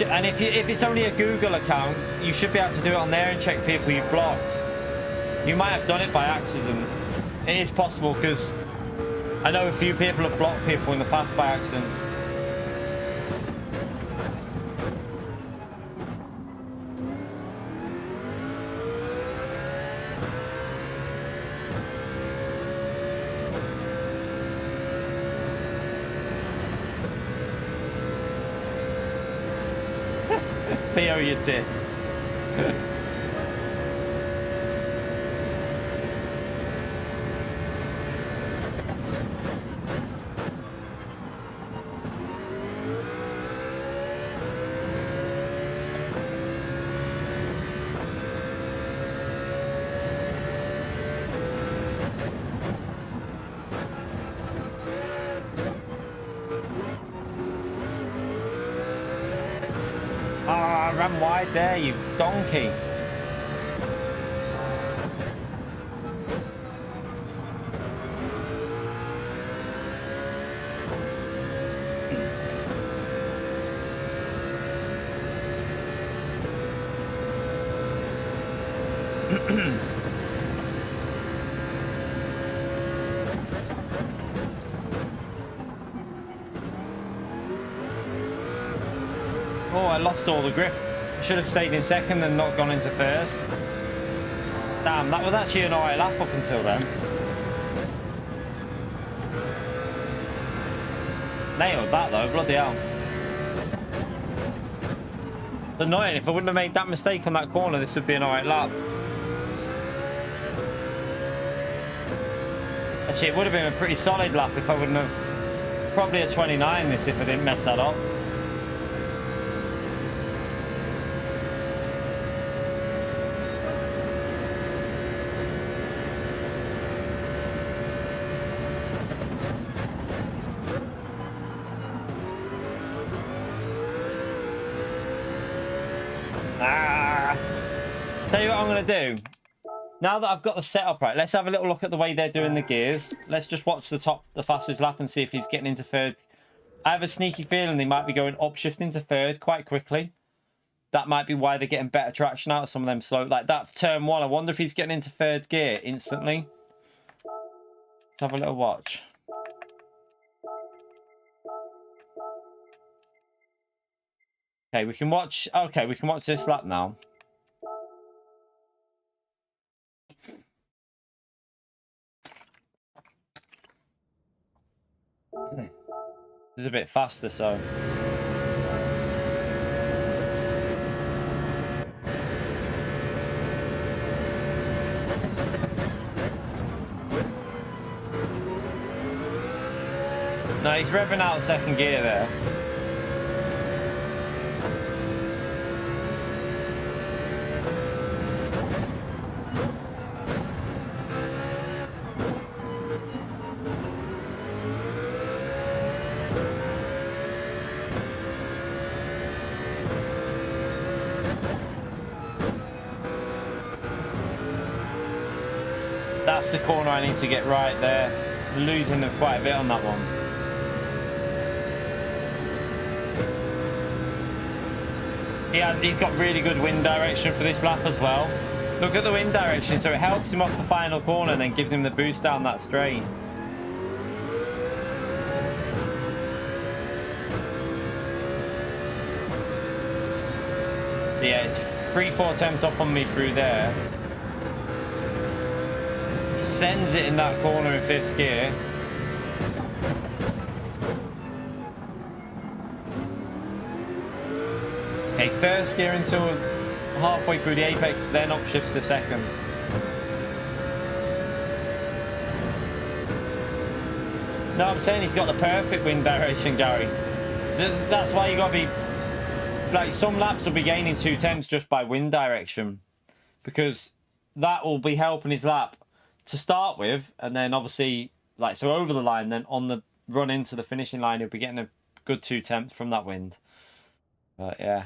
And if it's only a Google account, you should be able to do it on there and check people you've blocked. You might have done it by accident. It is possible, because I know a few people have blocked people in the past by accident. Theo, you did. Ah, ran wide there, you donkey. Oh, I lost all the grip. Should have stayed in second and not gone into first. Damn, that was actually an alright lap up until then. Nailed that though, bloody hell. It's annoying, if I wouldn't have made that mistake on that corner, this would be an alright lap. Actually, it would have been a pretty solid lap if I wouldn't have... Probably a 29 this if I didn't mess that up. Tell you what I'm going to do. Now that I've got the setup right, let's have a little look at the way they're doing the gears. Let's just watch the fastest lap and see if he's getting into third. I have a sneaky feeling they might be going upshifting to third quite quickly. That might be why they're getting better traction out of some of them slow. Like that turn one, I wonder if he's getting into third gear instantly. Let's have a little watch. Okay, we can watch this lap now. It's a bit faster, so. No, he's revving out second gear there. That's the corner I need to get right there. Losing them quite a bit on that one. Yeah, he's got really good wind direction for this lap as well. Look at the wind direction, so it helps him off the final corner and then gives him the boost down that straight. So yeah, it's 3-4 tenths up on me through there. Sends it in that corner in fifth gear. Okay, first gear until halfway through the apex, then upshifts to second. No, I'm saying he's got the perfect wind direction, Gary. So that's why you got to be... Like, some laps will be gaining 2 tenths just by wind direction. Because that will be helping his lap to start with, and then obviously, like, so over the line, then on the run into the finishing line, he'll be getting a good 2 tenths from that wind. But yeah,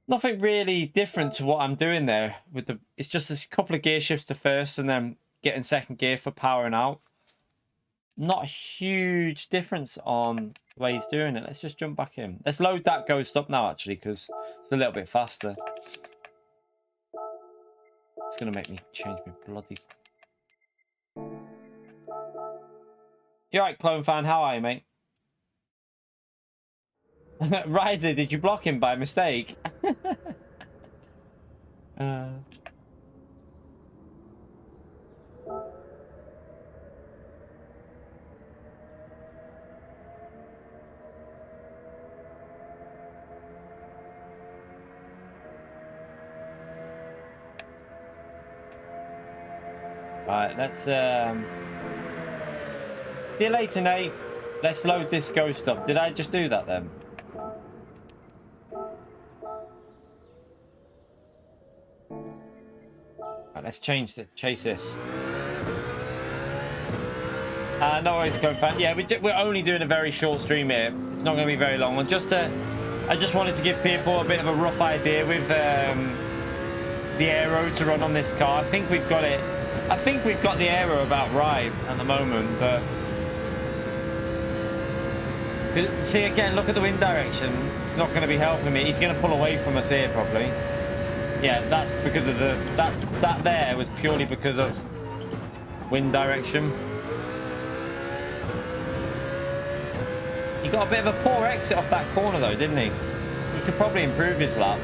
nothing really different to what I'm doing there with the. It's just a couple of gear shifts to first, and then getting second gear for powering out. Not a huge difference on the way he's doing it. Let's just jump back in. Let's load that ghost up now, actually, because it's a little bit faster. It's gonna make me change my bloody. You alright, Clone Fan? How are you, mate? Ryzen, did you block him by mistake? Right, let's see you later, Nate. Let's load this ghost up. Did I just do that then? Right, let's chase this. No worries, Code Fan. Yeah, we're only doing a very short stream here. It's not going to be very long. And I just wanted to give people a bit of a rough idea with the Aero to run on this car. I think we've got it. I think we've got the Aero about right at the moment, but see again, look at the wind direction. It's not going to be helping me. He's going to pull away from us here probably. Yeah, that's because of that there was purely because of wind direction. He got a bit of a poor exit off that corner though, didn't he? He could probably improve his lap.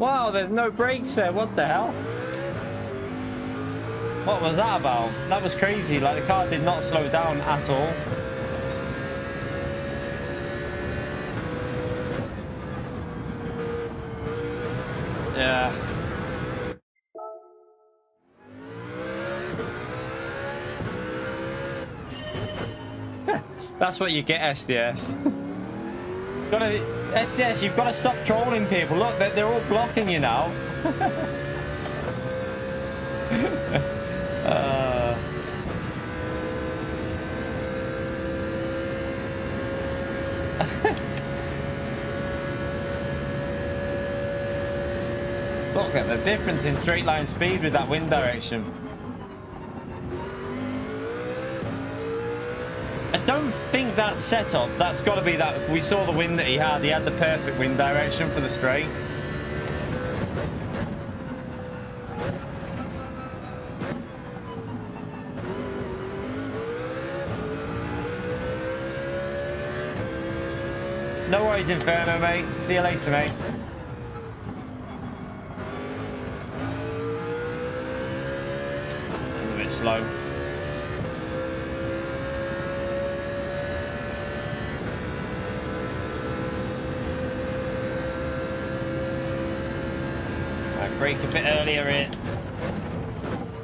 Wow, there's no brakes there. What the hell? What was that about? That was crazy. Like, the car did not slow down at all. Yeah. That's what you get, SDS. SDS, you've got to stop trolling people. Look, they're all blocking you now. Look at the difference in straight line speed with that wind direction. I don't think that setup, that's got to be that. We saw the wind that he had. He had the perfect wind direction for the straight. No worries, Inferno, mate. See you later, mate. A bit slow. Right, brake a bit earlier here.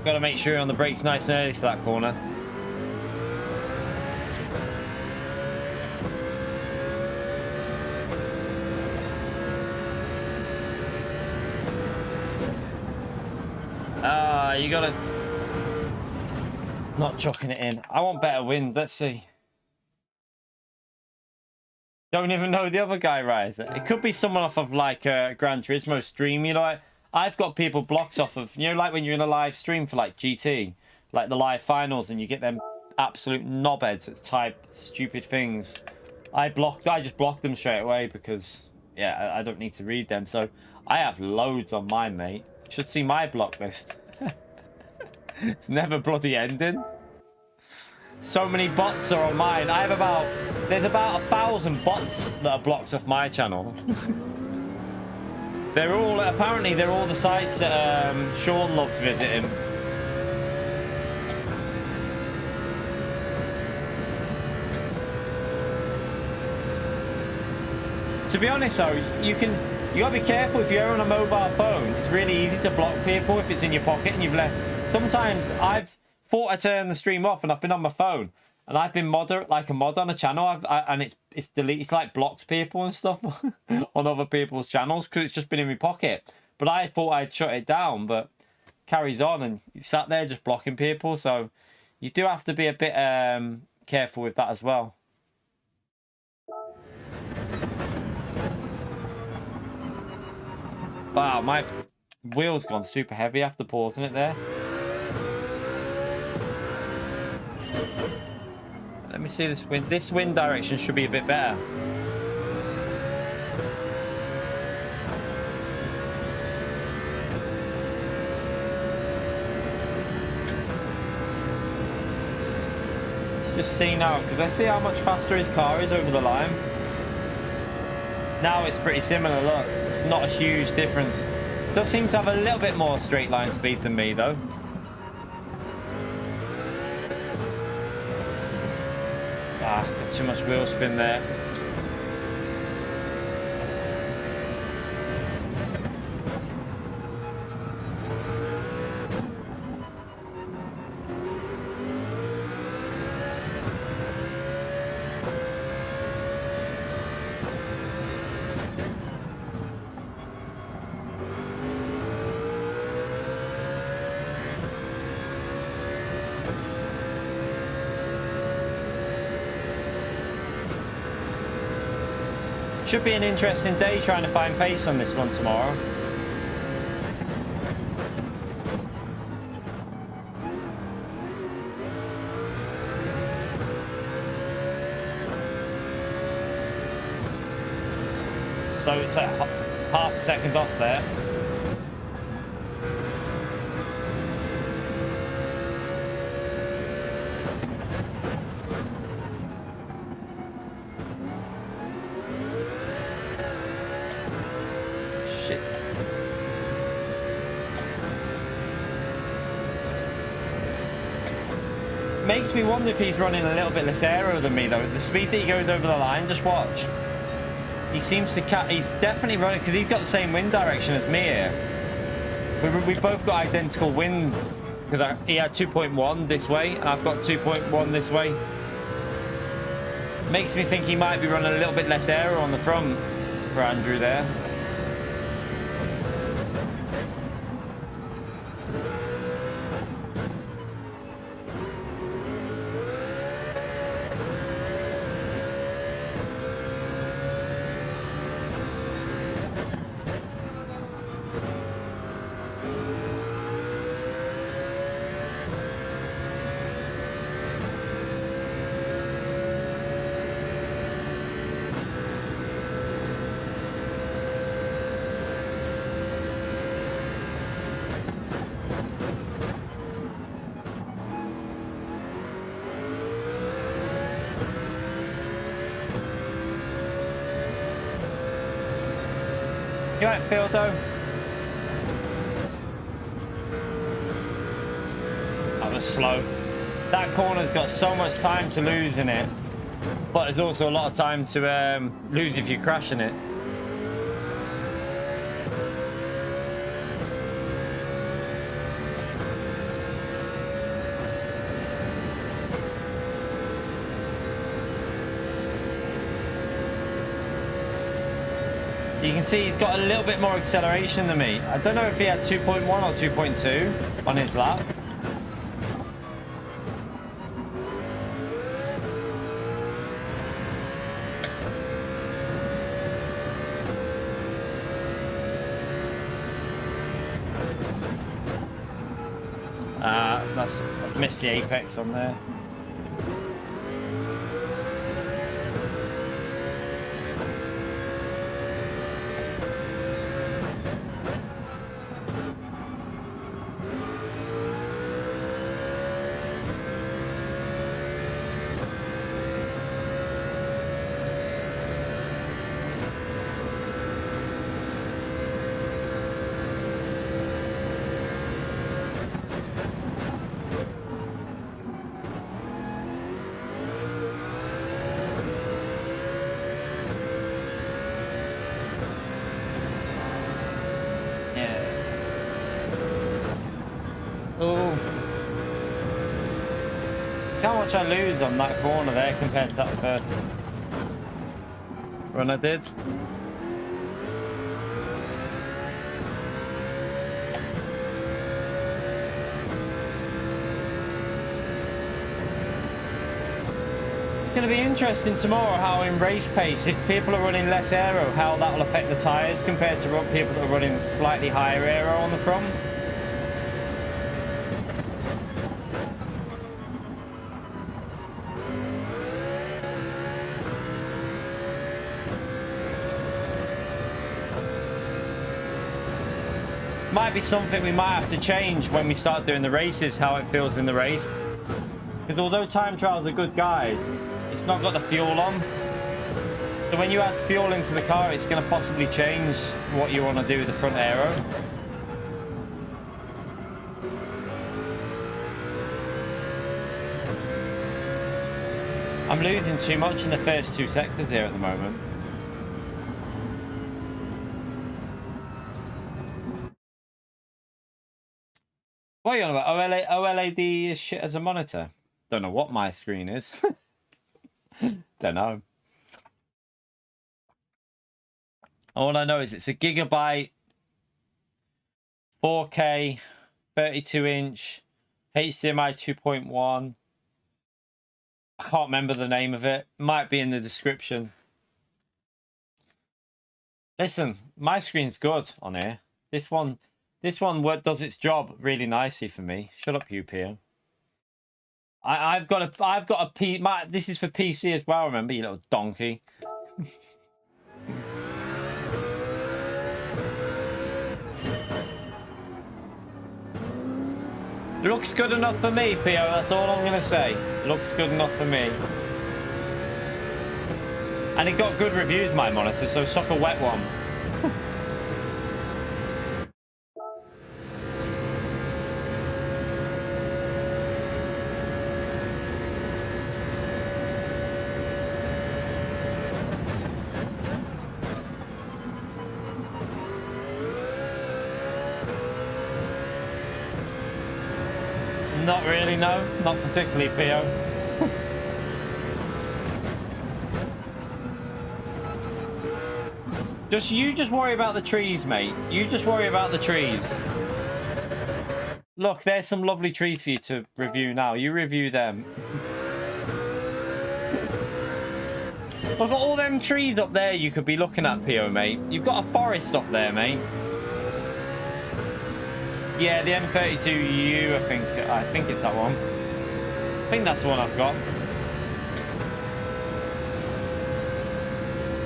Got to make sure you're on the brakes nice and early for that corner. You gotta not chucking it in. I want better wind. Let's see. Don't even know the other guy, Ryzen. It could be someone off of like a Gran Turismo stream. You know, I've got people blocked off of, you know, like when you're in a live stream for like GT, like the live finals, and you get them absolute knobheads that type stupid things. I just blocked them straight away because, yeah, I don't need to read them. So I have loads on mine, mate. You should see my block list. It's never bloody ending. So many bots are on mine. There's about 1,000 bots that are blocked off my channel. Apparently they're all the sites that Sean loves visiting. To be honest though, you gotta be careful if you're on a mobile phone. It's really easy to block people if it's in your pocket and you've left. Sometimes I've thought I turned the stream off and I've been on my phone and I've been like a mod on a channel and it's deleted. It's like blocked people and stuff on other people's channels because it's just been in my pocket. But I thought I'd shut it down, but carries on and you sat there just blocking people. So you do have to be a bit careful with that as well. Wow, my wheel's gone super heavy after pausing it there. Let me see this wind. This wind direction should be a bit better. Let's just see now, because I see how much faster his car is over the line. Now it's pretty similar, look. It's not a huge difference. Does seem to have a little bit more straight line speed than me, though. Got too much wheel spin there. Should be an interesting day trying to find pace on this one tomorrow. So it's at half a second off there. makes me wonder if he's running a little bit less aero than me, though. The speed that he goes over the line, just watch. He seems to he's definitely running, because he's got the same wind direction as me here. We've both got identical winds, because he had 2.1 this way, and I've got 2.1 this way. Makes me think he might be running a little bit less aero on the front for Andrew there. You right, Phil, though? That was slow. That corner's got so much time to lose in it, but there's also a lot of time to lose if you're crashing it. You can see he's got a little bit more acceleration than me. I don't know if he had 2.1 or 2.2 on his lap. I've missed the apex on there. How much I lose on that corner there compared to that first run I did. It's going to be interesting tomorrow how in race pace, if people are running less aero, how that will affect the tyres compared to people that are running slightly higher aero on the front. Might be something we might have to change when we start doing the races, how it feels in the race. Because although time trial's a good guide, it's not got the fuel on. So when you add fuel into the car, it's going to possibly change what you want to do with the front aero. I'm losing too much in the first two sectors here at the moment. What are you on about? OLED is shit as a monitor. Don't know what my screen is. Don't know. All I know is it's a Gigabyte 4K 32-inch HDMI 2.1. I can't remember the name of it. Might be in the description. Listen, my screen's good on here. This one does its job really nicely for me. Shut up, you Pio. I've got a P. This is for PC as well. Remember, you little donkey. Looks good enough for me, Pio. That's all I'm gonna say. Looks good enough for me. And it got good reviews, my monitor. So suck a wet one. Not really, no. Not particularly, Pio. Just worry about the trees, mate. You just worry about the trees. Look, there's some lovely trees for you to review now. You review them. Look at all them trees up there you could be looking at, Pio, mate. You've got a forest up there, mate. Yeah, the M32U, I think it's that one. I think that's the one I've got.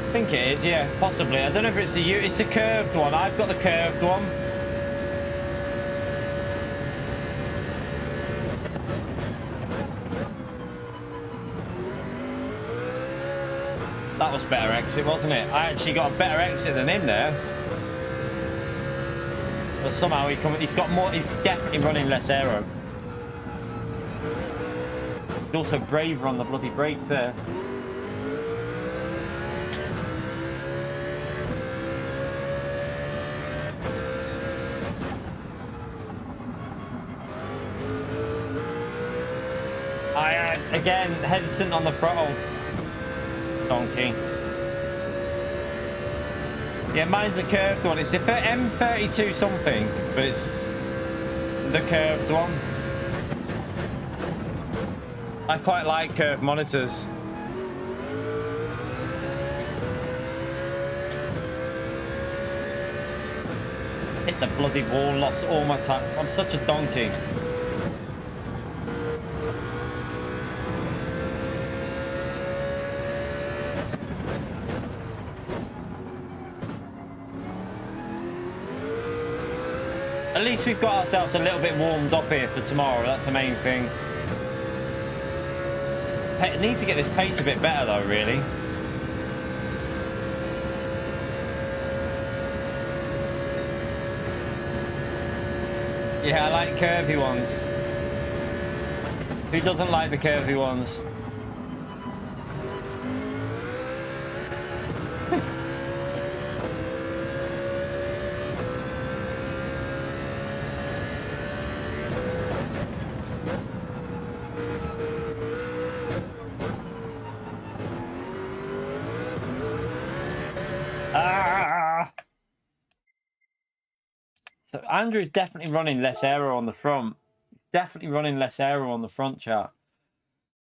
I think it is, yeah, possibly. I don't know if it's the U. It's a curved one. I've got the curved one. That was better exit, wasn't it? I actually got a better exit than him there. But somehow he's got more. He's definitely running less aero. He's also braver on the bloody brakes there. Again, hesitant on the throttle. Donkey. Yeah, mine's a curved one. It's a M32 something, but it's the curved one. I quite like curved monitors. Hit the bloody wall, lost all my time. I'm such a donkey. At least we've got ourselves a little bit warmed up here for tomorrow. That's the main thing. Need to get this pace a bit better though, really. Yeah, I like curvy ones. Who doesn't like the curvy ones? So Andrew's definitely running less aero on the front. Definitely running less aero on the front, chat.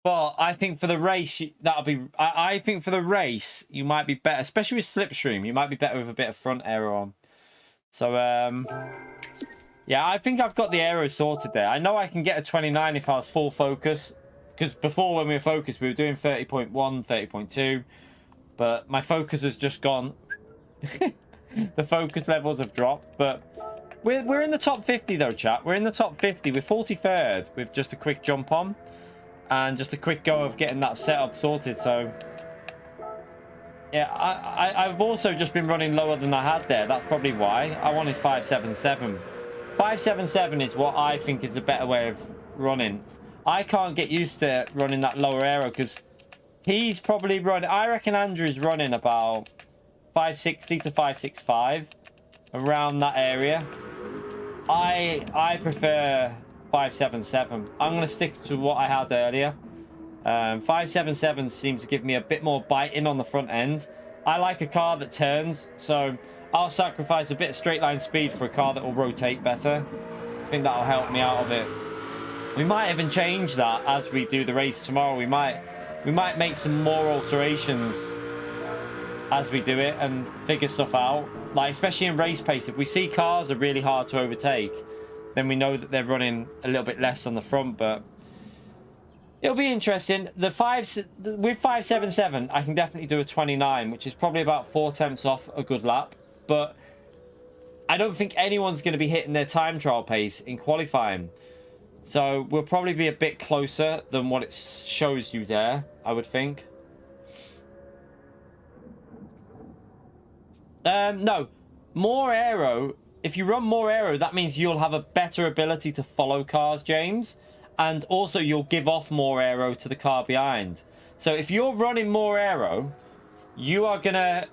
But I think for the race, that'll be. I think for the race, you might be better, especially with slipstream. You might be better with a bit of front aero on. So yeah, I think I've got the aero sorted there. I know I can get a 29 if I was full focus, because before when we were focused, we were doing 30.1, 30.2, but my focus has just gone. The focus levels have dropped, but. We're in the top 50 though, chat. We're in the top 50. We're 43rd with just a quick jump on and just a quick go of getting that setup sorted. So yeah, I've also just been running lower than I had there. That's probably why. I wanted 577. 577 is what I think is a better way of running. I can't get used to running that lower aero because he's probably running. I reckon Andrew's running about 560 to 565 around that area. I prefer 577. I'm going to stick to what I had earlier. 577 seems to give me a bit more bite in on the front end. I like a car that turns, so I'll sacrifice a bit of straight line speed for a car that will rotate better. I think that'll help me out a bit. We might even change that as we do the race tomorrow. We might make some more alterations as we do it and figure stuff out. Like, especially in race pace, if we see cars are really hard to overtake, then we know that they're running a little bit less on the front, but it'll be interesting. With 577, I can definitely do a 29, which is probably about 4/10 off a good lap, but I don't think anyone's going to be hitting their time trial pace in qualifying. So we'll probably be a bit closer than what it shows you there, I would think. No, more aero. If you run more aero, that means you'll have a better ability to follow cars, James. And also you'll give off more aero to the car behind. So if you're running more aero, you are going to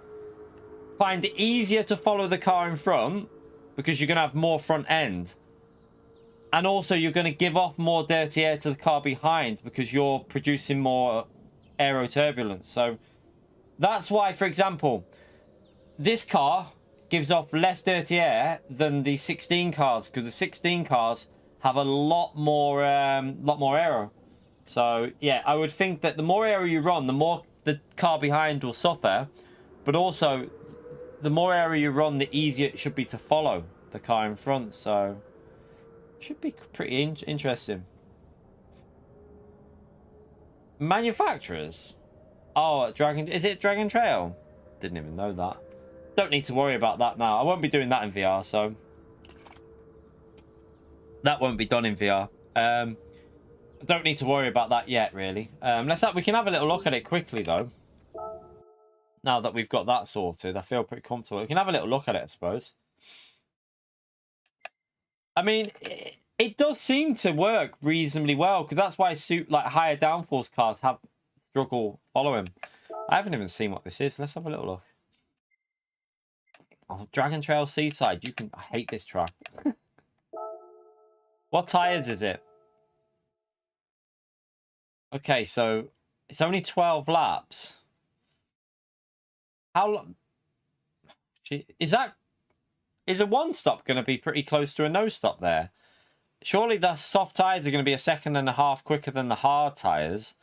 find it easier to follow the car in front because you're going to have more front end. And also, you're going to give off more dirty air to the car behind because you're producing more aero turbulence. So that's why, for example, this car gives off less dirty air than the 16 cars, because the 16 cars have a lot more aero. So yeah, I would think that the more aero you run, the more the car behind will suffer, but also the more aero you run, the easier it should be to follow the car in front. So should be pretty interesting. Manufacturers. Oh, is it Dragon Trail? Didn't even know that. Don't need to worry about that now. I won't be doing that in VR, so that won't be done in VR. Don't need to worry about that yet, really. We can have a little look at it quickly, though. Now that we've got that sorted, I feel pretty comfortable. We can have a little look at it, I suppose. I mean, it does seem to work reasonably well, because that's why higher downforce cars have struggle following. I haven't even seen what this is. Let's have a little look. Oh, Dragon Trail Seaside. I hate this track. What tires is it? Okay, so it's only 12 laps. How long? Is a one stop going to be pretty close to a no stop there? Surely the soft tires are going to be a second and a half quicker than the hard tires,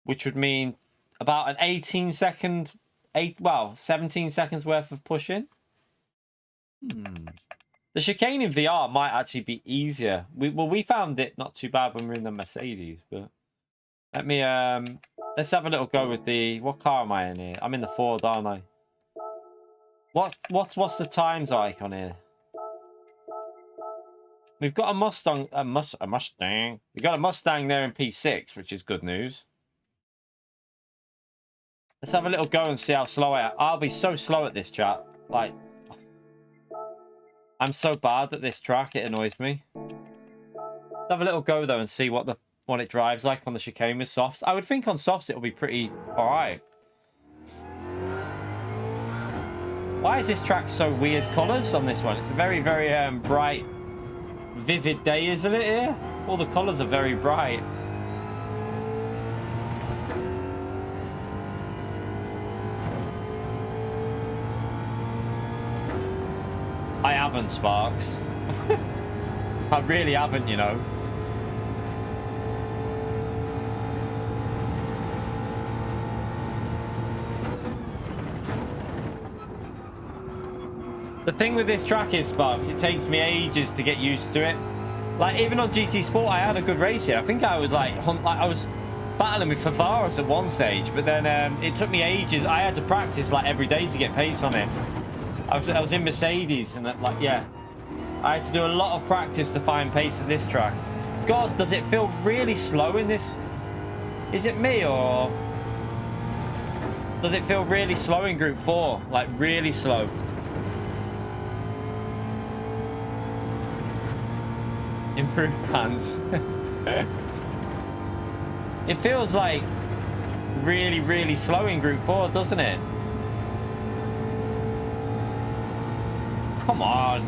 which would mean about an 17 seconds worth of pushing. The chicane in VR might actually be easier. We found it not too bad when we were in the Mercedes, but let me let's have a little go with what car am I in here? I'm in the Ford, aren't I? What's the times like on here? We've got a Mustang. We've got a Mustang there in P6, which is good news. Let's have a little go and see how slow I am. I'll be so slow at this, chat. Like, I'm so bad at this track, it annoys me. Let's have a little go, though, and see what it drives like on the chicane with softs. I would think on softs it'll be pretty alright. Why is this track so weird colours on this one? It's a very, very bright, vivid day, isn't it, here? All the colours are very bright. I haven't, Sparks. I really haven't, you know. The thing with this track is, Sparks, it takes me ages to get used to it. Like, even on GT Sport, I had a good race here. I think I was I was battling with Favaris at one stage, but then it took me ages. I had to practice like every day to get pace on it. I was in Mercedes, and yeah, I had to do a lot of practice to find pace at this track. God, does it feel really slow in this? Is it me, or does it feel really slow in Group 4? Like, really slow? Improved pants. It feels like really, really slow in Group 4, doesn't it? Come on.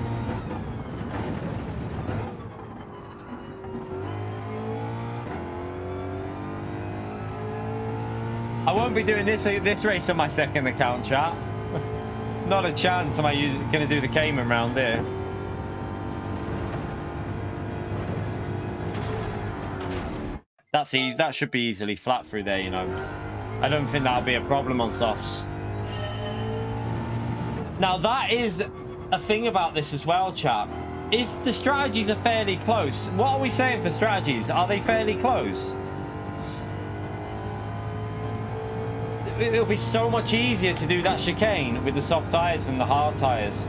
I won't be doing this race on my second account, chat. Not a chance am I going to do the Cayman round there. That's easy. That should be easily flat through there, you know. I don't think that'll be a problem on softs. Now, that is a thing about this as well, chap. If the strategies are fairly close, what are we saying for strategies? Are they fairly close? It'll be so much easier to do that chicane with the soft tires than the hard tires.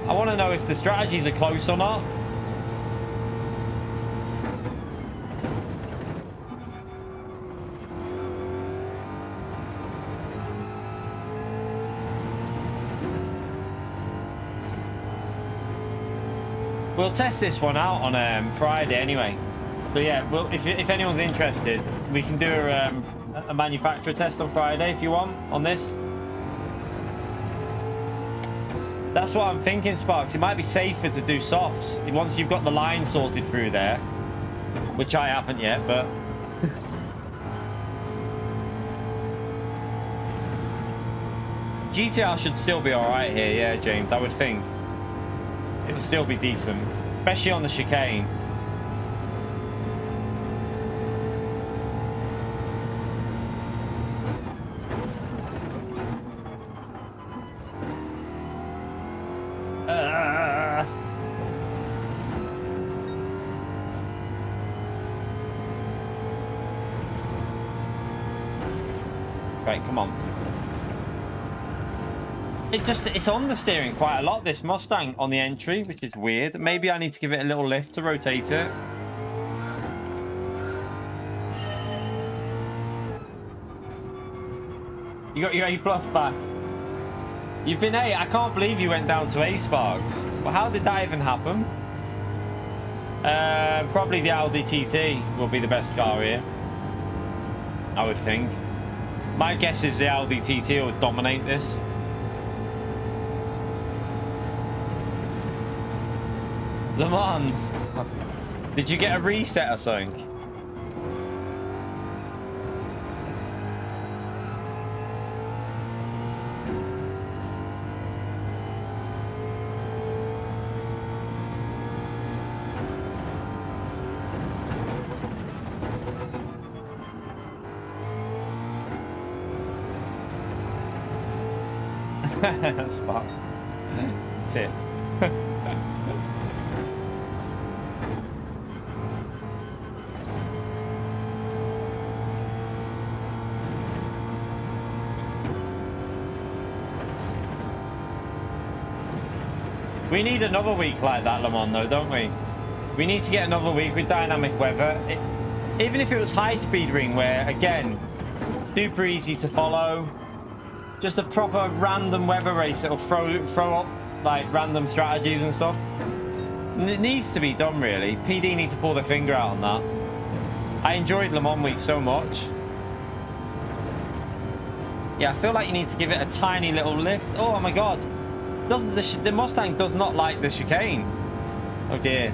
I want to know if the strategies are close or not. We'll test this one out on Friday anyway. But yeah, well, if anyone's interested, we can do a manufacturer test on Friday if you want on this. That's what I'm thinking, Sparks. It might be safer to do softs once you've got the line sorted through there, which I haven't yet, but... GTR should still be alright here, yeah, James, I would think. It would still be decent, especially on the chicane. Right, come on. It's on the steering quite a lot, this Mustang, on the entry, which is weird. Maybe I need to give it a little lift to rotate it. You got your A+ back. You've been A. I can't believe you went down to A, Sparks. Well, how did that even happen? Probably the Audi TT will be the best car here, I would think. My guess is the Audi TT will dominate this. Le Mans, did you get a reset or something? That's fine. That's it. We need another week like that, Le Mans, though, don't we? We need to get another week with dynamic weather. Even if it was high-speed ring, where, again, super easy to follow. Just a proper random weather race that'll throw up, like, random strategies and stuff. And it needs to be done, really. PD need to pull their finger out on that. I enjoyed Le Mans week so much. Yeah, I feel like you need to give it a tiny little lift. Oh, my God. The Mustang does not like the chicane. Oh dear.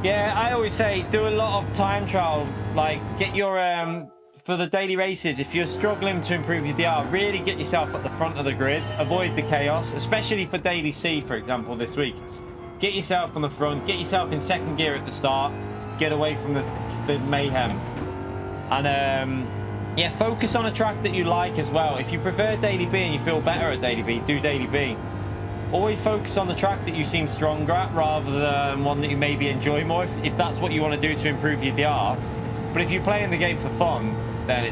Yeah, I always say do a lot of time trial. Like, get your for the daily races, if you're struggling to improve your DR, really get yourself at the front of the grid. Avoid the chaos, especially for daily C, for example, this week. Get yourself on the front, get yourself in second gear at the start, get away from the mayhem. And yeah, focus on a track that you like as well. If you prefer daily B and you feel better at daily B, do daily B. Always focus on the track that you seem stronger at rather than one that you maybe enjoy more, if that's what you want to do to improve your DR. But if you're playing the game for fun, then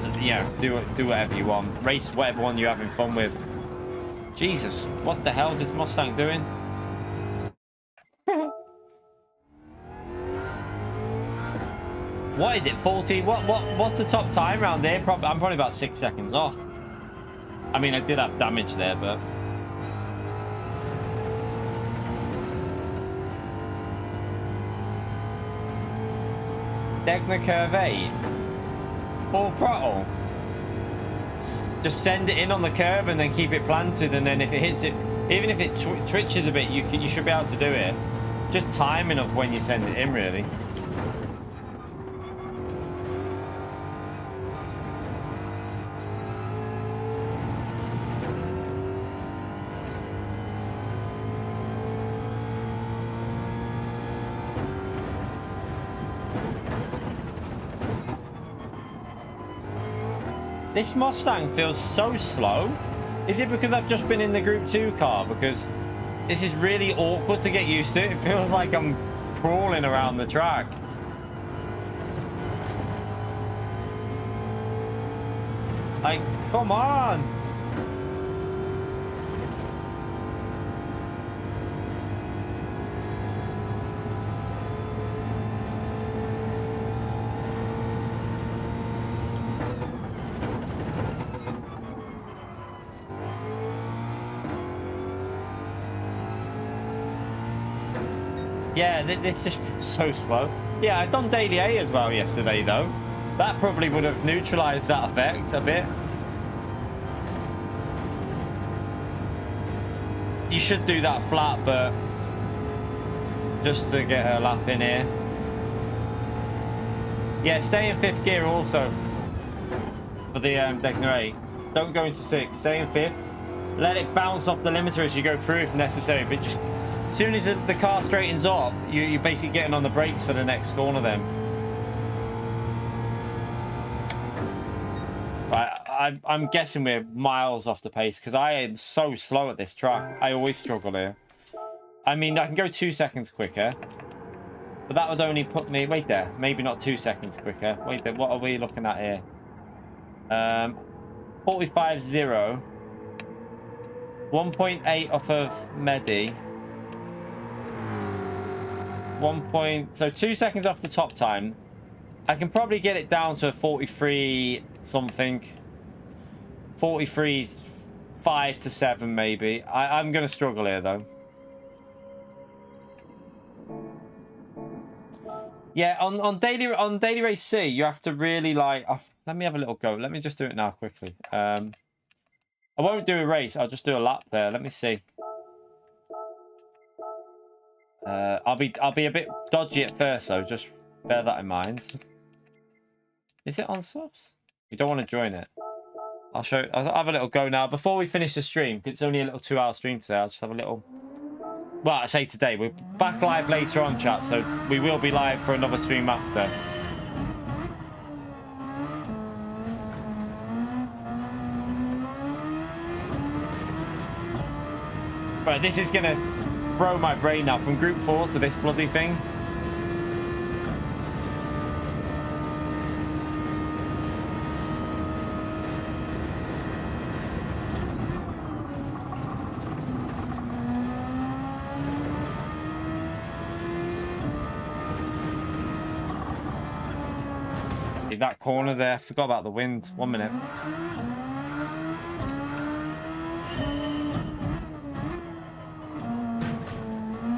do whatever you want. Race whatever one you're having fun with. Jesus, what the hell is this Mustang doing? What is it? 40? What's the top time around there? I'm probably about 6 seconds off. I mean, I did have damage there, but Degna Curve 8. Full throttle. Just send it in on the curb and then keep it planted, and then if it hits it, even if it twitches a bit, you should be able to do it. Just timing of when you send it in, really. This Mustang feels so slow. Is it because I've just been in the Group 2 car? Because this is really awkward to get used to. It feels like I'm crawling around the track. Like, come on. Yeah, this just feels so slow. Yeah, I'd done daily A as well yesterday, though. That probably would have neutralized that effect a bit. You should do that flat, but just to get a lap in here. Yeah, stay in 5th gear also for the Degner 8. Don't go into 6. Stay in 5th. Let it bounce off the limiter as you go through if necessary, but just as soon as the car straightens up, you're basically getting on the brakes for the next corner then. Right, I'm guessing we're miles off the pace because I am so slow at this track. I always struggle here. I mean, I can go 2 seconds quicker, but that would only put me... Wait there. Maybe not 2 seconds quicker. Wait there. What are we looking at here? 45.0. 1.8 off of Medi. So 2 seconds off the top time. I can probably get it down to a 43 something. 43's 5 to 7 maybe. I'm going to struggle here though. Yeah, on daily race C, you have to really like... Oh, let me have a little go. Let me just do it now quickly. I won't do a race. I'll just do a lap there. Let me see. I'll be a bit dodgy at first, so just bear that in mind. Is it on subs? You don't want to join it. I'll have a little go now before we finish the stream. It's only a little 2-hour stream today. I'll just have a little. Well, I say today. We're back live later on, chat, so we will be live for another stream after. Right, this is gonna throw my brain now from Group 4 to this bloody thing. That corner there, forgot about the wind. 1 minute.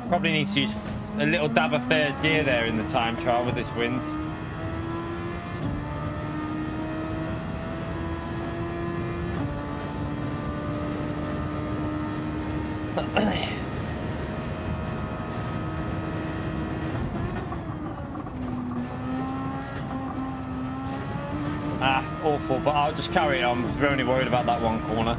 Probably needs to use a little dab of 3rd gear there in the time trial with this wind. Awful, but I'll just carry it on because we're only worried about that one corner.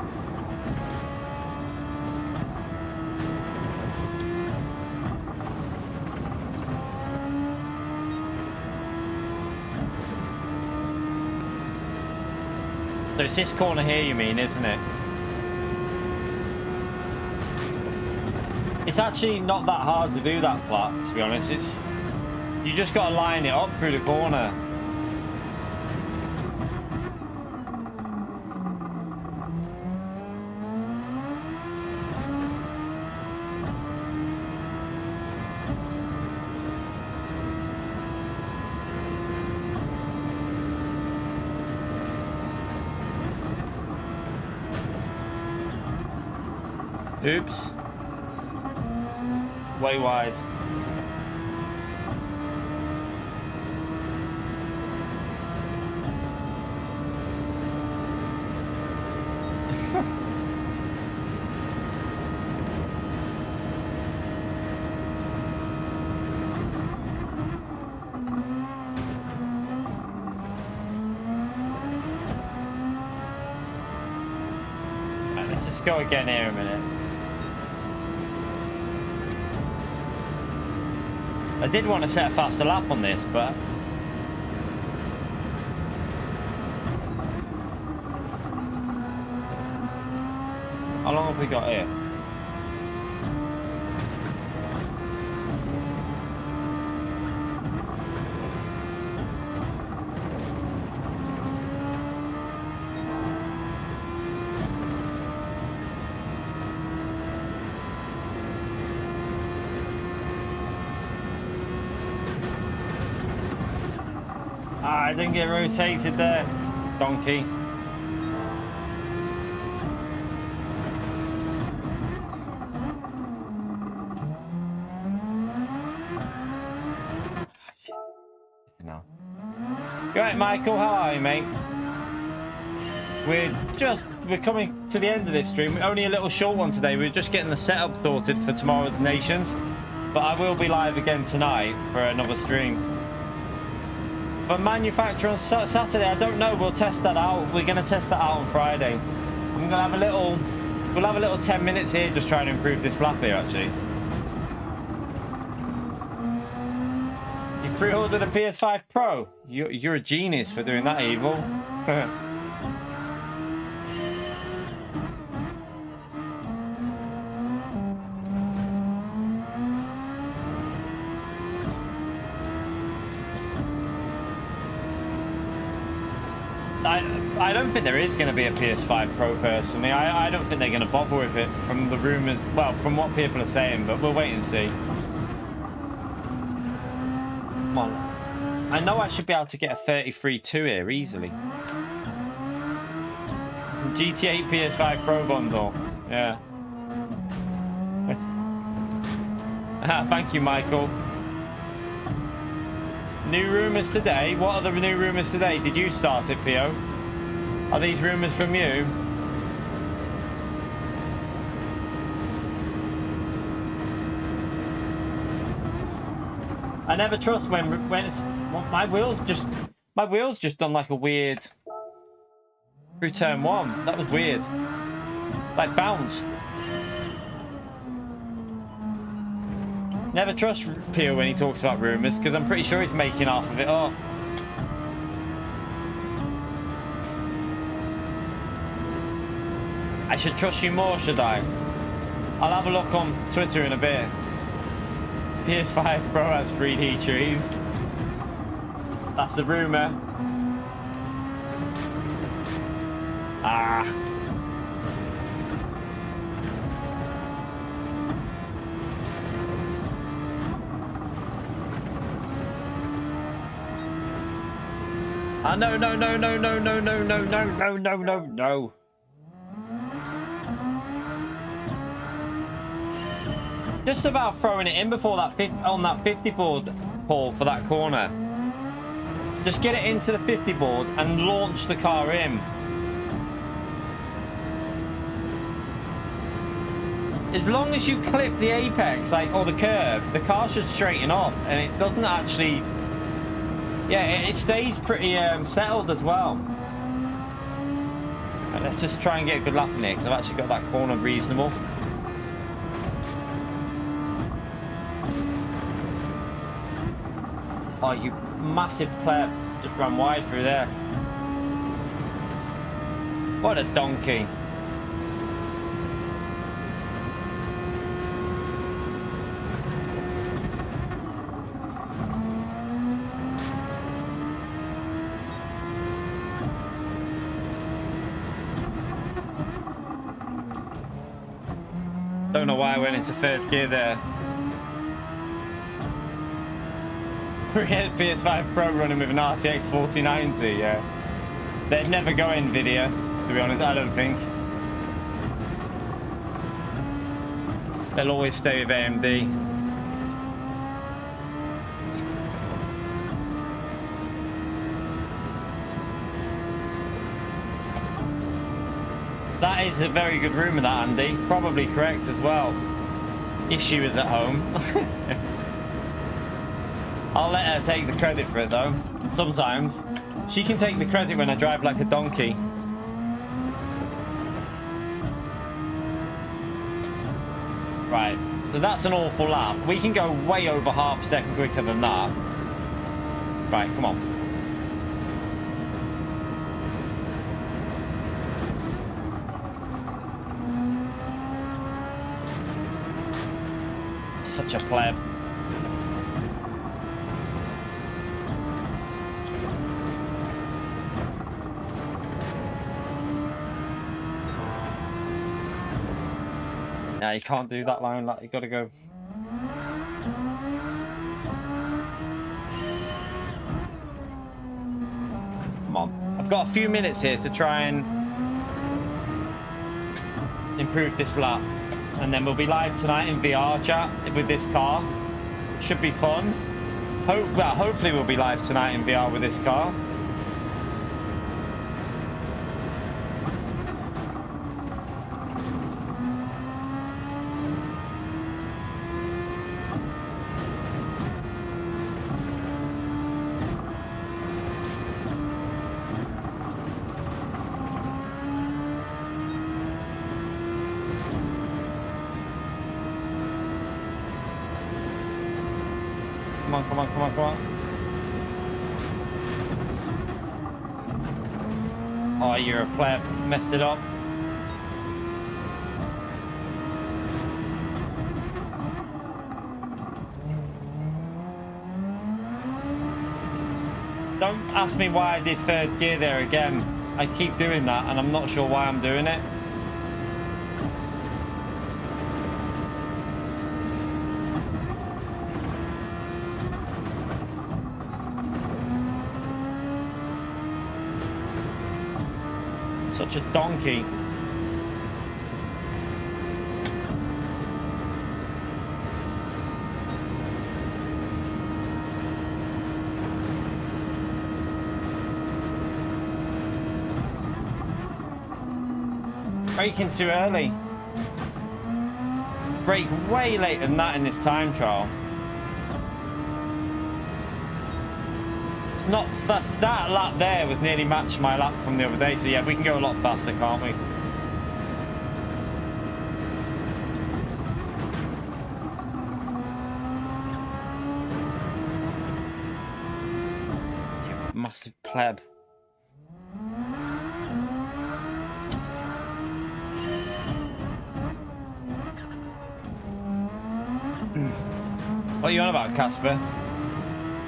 So it's this corner here, you mean, isn't it? It's actually not that hard to do that flat, to be honest. You just got to line it up through the corner. Oops. Way wide. Right, let's just go again here a minute. I did want to set a faster lap on this, but how long have we got here? I didn't get rotated there, donkey. You right, Michael? How are you, mate? We're coming to the end of this stream. Only a little short one today. We're just getting the setup sorted for tomorrow's Nations. But I will be live again tonight for another stream. But manufacturer on Saturday, I don't know. We'll test that out. We're going to test that out on Friday. I'm going to have a little... We'll have a little 10 minutes here just trying to improve this lap here, actually. You pre-ordered a PS5 Pro. You're a genius for doing that, Evil. I don't think there is going to be a PS5 Pro personally. I don't think they're going to bother with it from the rumours, well, from what people are saying, but we'll wait and see. Come on. I know I should be able to get a 33.2 here easily. GT8 PS5 Pro bundle. Yeah. Thank you, Michael. New rumours today? What are the new rumours today? Did you start it, Pio? Are these rumours from you? I never trust when it's my wheels just done like a weird through turn one. That was weird. Like bounced. Never trust Pio when he talks about rumours because I'm pretty sure he's making half of it up. I should trust you more, should I? I'll have a look on Twitter in a bit. PS5 Pro has 3D trees. That's the rumour. Ah. No. Just about throwing it in before that on that 50 board, Paul, for that corner. Just get it into the 50 board and launch the car in. As long as you clip the apex, like, or the curb, the car should straighten up, and it doesn't actually. Yeah, it stays pretty settled as well. Right, let's just try and get a good lap in here because I've actually got that corner reasonable. Oh, you massive player just ran wide through there. What a donkey. Don't know why I went into third gear there. PS5 Pro running with an RTX 4090, yeah. They'd never go in Nvidia, to be honest, I don't think. They'll always stay with AMD. That is a very good rumour, that, Andy. Probably correct as well. If she was at home. I'll let her take the credit for it, though. Sometimes. She can take the credit when I drive like a donkey. Right. So that's an awful lap. We can go way over half a second quicker than that. Right, come on. Such a pleb. Yeah, you can't do that line, like, you gotta go. Come on. I've got a few minutes here to try and improve this lap. And then we'll be live tonight in VR chat with this car. Should be fun. Hopefully we'll be live tonight in VR with this car. Come on, come on, come on, come on. Oh, you're a pleb. Messed it up. Don't ask me why I did third gear there again. I keep doing that and I'm not sure why I'm doing it. Such a donkey. Braking too early. Brake way later than that in this time trial. It's not fast. That lap there was nearly matched my lap from the other day. So yeah, we can go a lot faster, can't we? You massive pleb. What are you on about, Casper?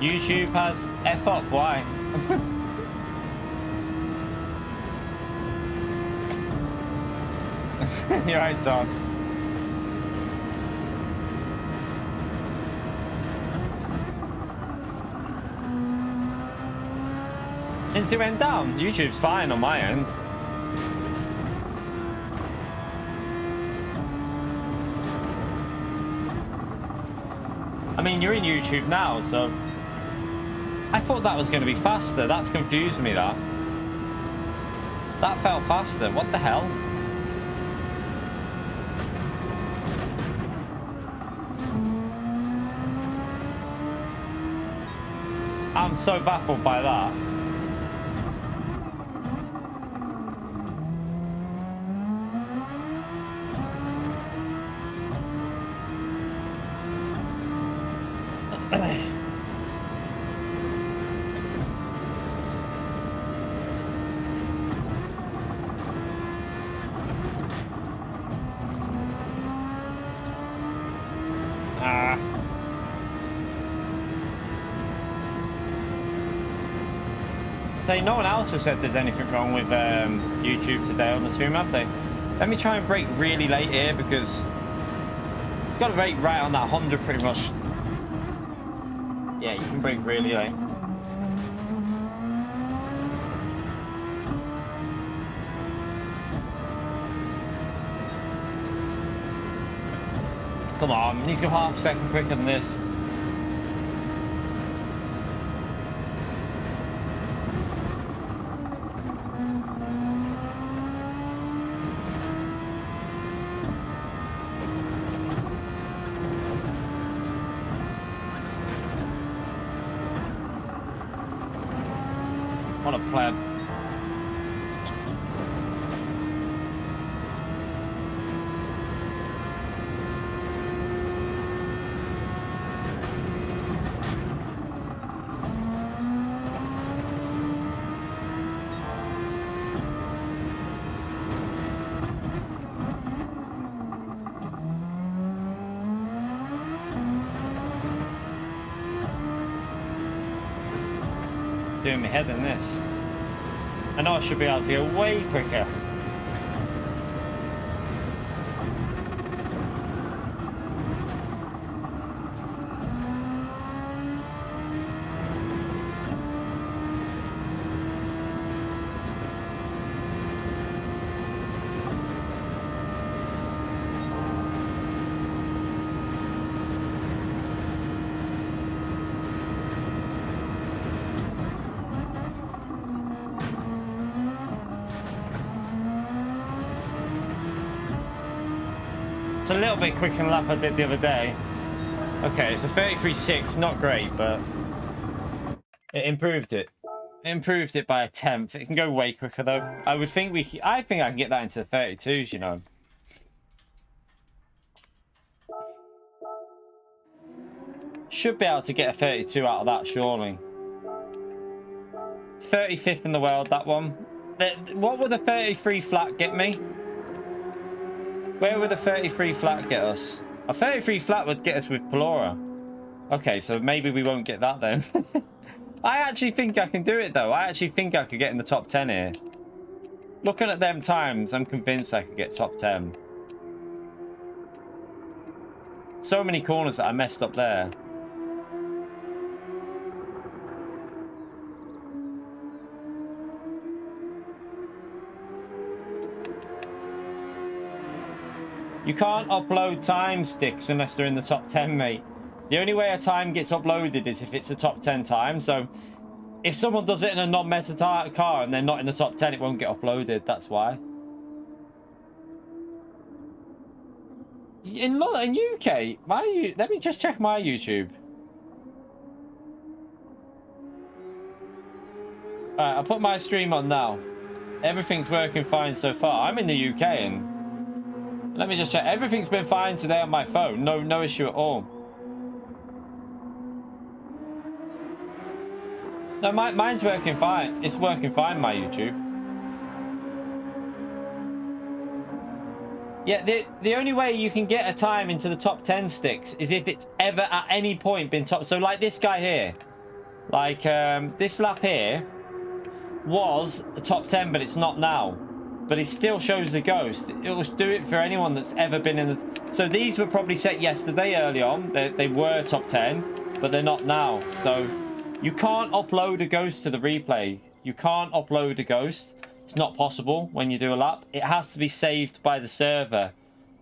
YouTube has F up, why? You're right, Todd. Since it went down, YouTube's fine on my end. I mean, you're in YouTube now, so... I thought that was going to be faster. That's confused me, that. That felt faster. What the hell? I'm so baffled by that. Say, no one else has said there's anything wrong with YouTube today on the stream, have they? Let me try and brake really late here because you've got to brake right on that Honda pretty much. Yeah, you can brake really late. Come on, needs to go half a second quicker than this. What a pleb. Doing my head in this. I know I should be able to go way quicker. It's a little bit quicker than the lap I did the other day. Okay, it's a 33.6, not great, but it improved it. It improved it by a tenth. It can go way quicker though. I think I can get that into the 32s, you know. Should be able to get a 32 out of that, surely. 35th in the world, that one. What would a 33 flat get me? Where would a 33 flat get us? A 33 flat would get us with Pelora. Okay, so maybe we won't get that then. I actually think I can do it, though. I actually think I could get in the top 10 here. Looking at them times, I'm convinced I could get top 10. So many corners that I messed up there. You can't upload time sticks unless they're in the top 10, mate. The only way a time gets uploaded is if it's a top 10 time. So if someone does it in a non-meta car and they're not in the top 10, it won't get uploaded. That's why. In UK, let me just check my YouTube. Alright, I'll put my stream on now. Everything's working fine so far. I'm in the UK and let me just check. Everything's been fine today on my phone. No issue at all. No, mine's working fine. It's working fine, my YouTube. Yeah, the only way you can get a time into the top 10 sticks is if it's ever at any point been top. So like this guy here. Like this lap here was a top 10, but it's not now. But it still shows the ghost. It will do it for anyone that's ever been in the... So these were probably set yesterday early on. They were top 10, but they're not now. So you can't upload a ghost to the replay. You can't upload a ghost. It's not possible when you do a lap. It has to be saved by the server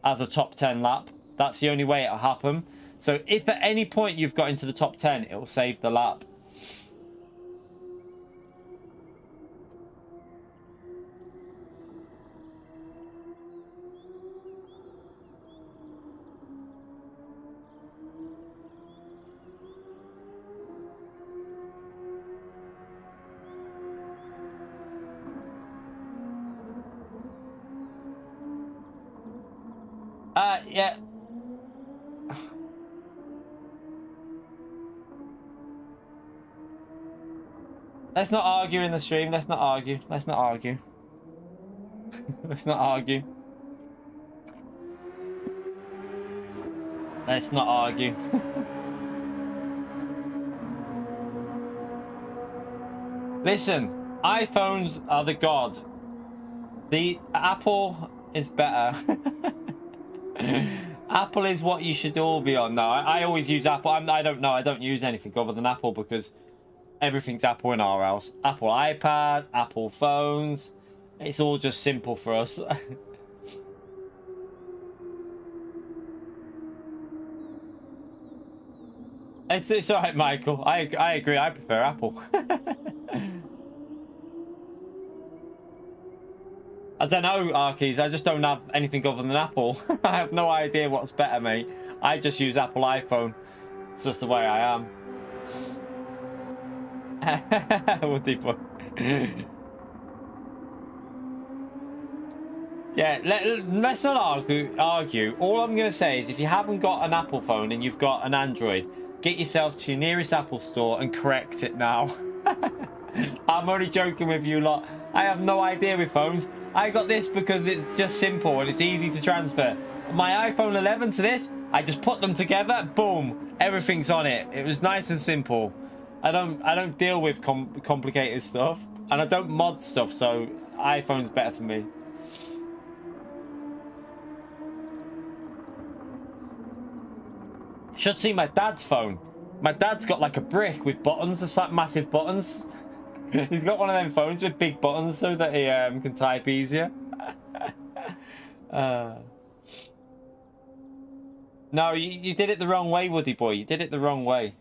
as a top 10 lap. That's the only way it'll happen. So if at any point you've got into the top 10, it will save the lap. Yeah. Let's not argue in the stream. Let's not argue. Let's not argue. Let's not argue. Let's not argue. Listen, iPhones are the god. The Apple is better. Apple is what you should all be on now. I always use Apple. I don't know. I don't use anything other than Apple because everything's Apple in our house. Apple iPad, Apple phones. It's all just simple for us. It's all right, Michael. I agree. I prefer Apple. I don't know, Arkies. I just don't have anything other than Apple. I have no idea what's better, mate. I just use Apple iPhone. It's just the way I am. Woody boy. Yeah, let's not argue. All I'm going to say is if you haven't got an Apple phone and you've got an Android, get yourself to your nearest Apple store and correct it now. I'm only joking with you lot. I have no idea with phones. I got this because it's just simple and it's easy to transfer. My iPhone 11 to this, I just put them together, boom, everything's on it. It was nice and simple. I don't deal with complicated stuff, and I don't mod stuff, so iPhone's better for me. You should see my dad's phone. My dad's got like a brick with buttons, it's like massive buttons. He's got one of them phones with big buttons so that he can type easier. No, you did it the wrong way, Woody boy. You did it the wrong way.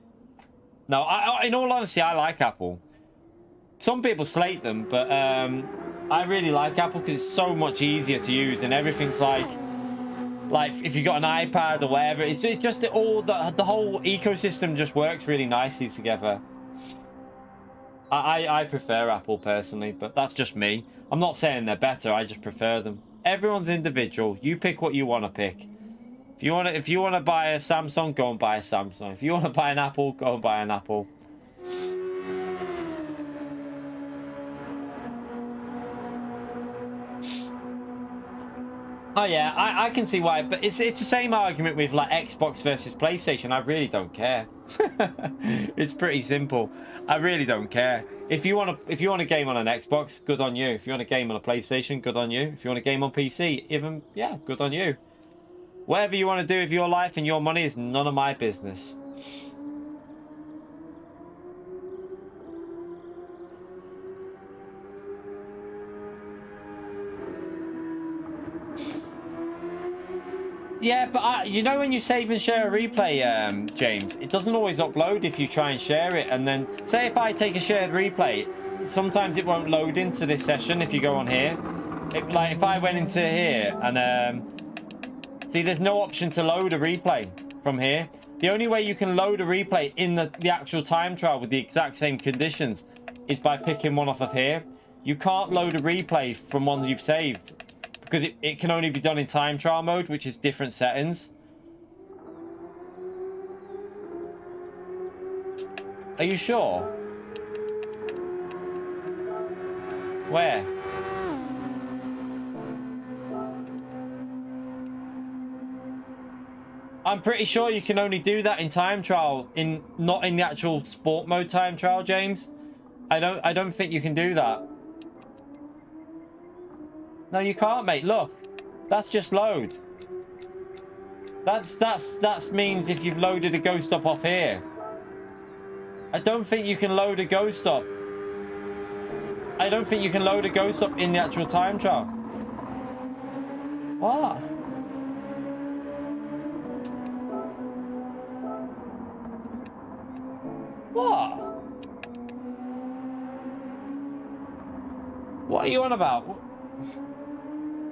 No, in all honesty, I like Apple. Some people slate them, but I really like Apple because it's so much easier to use and everything's like if you've got an iPad or whatever, it's just the whole ecosystem just works really nicely together. I prefer Apple personally, but that's just me. I'm not saying they're better, I just prefer them. Everyone's individual. You pick what you want to pick. If you want to buy a Samsung, go and buy a Samsung. If you want to buy an Apple, go and buy an Apple. Oh yeah, I can see why, but it's the same argument with like Xbox versus PlayStation. I really don't care. It's pretty simple. I really don't care. If you want to game on an Xbox, good on you. If you want to game on a PlayStation, good on you. If you want to game on PC, even yeah, good on you. Whatever you want to do with your life and your money is none of my business. Yeah, but you know when you save and share a replay, James, it doesn't always upload if you try and share it. And then, say if I take a shared replay, sometimes it won't load into this session if you go on here. Like if I went into here and... see, there's no option to load a replay from here. The only way you can load a replay in the actual time trial with the exact same conditions is by picking one off of here. You can't load a replay from one you've saved. Because it can only be done in time trial mode, which is different settings. Are you sure? Where? I'm pretty sure you can only do that in time trial, not in the actual sport mode time trial, James. I don't think you can do that. No, you can't, mate. Look, that's just load. That means if you've loaded a ghost up off here. I don't think you can load a ghost up. I don't think you can load a ghost up in the actual time trial. What? What? What are you on about?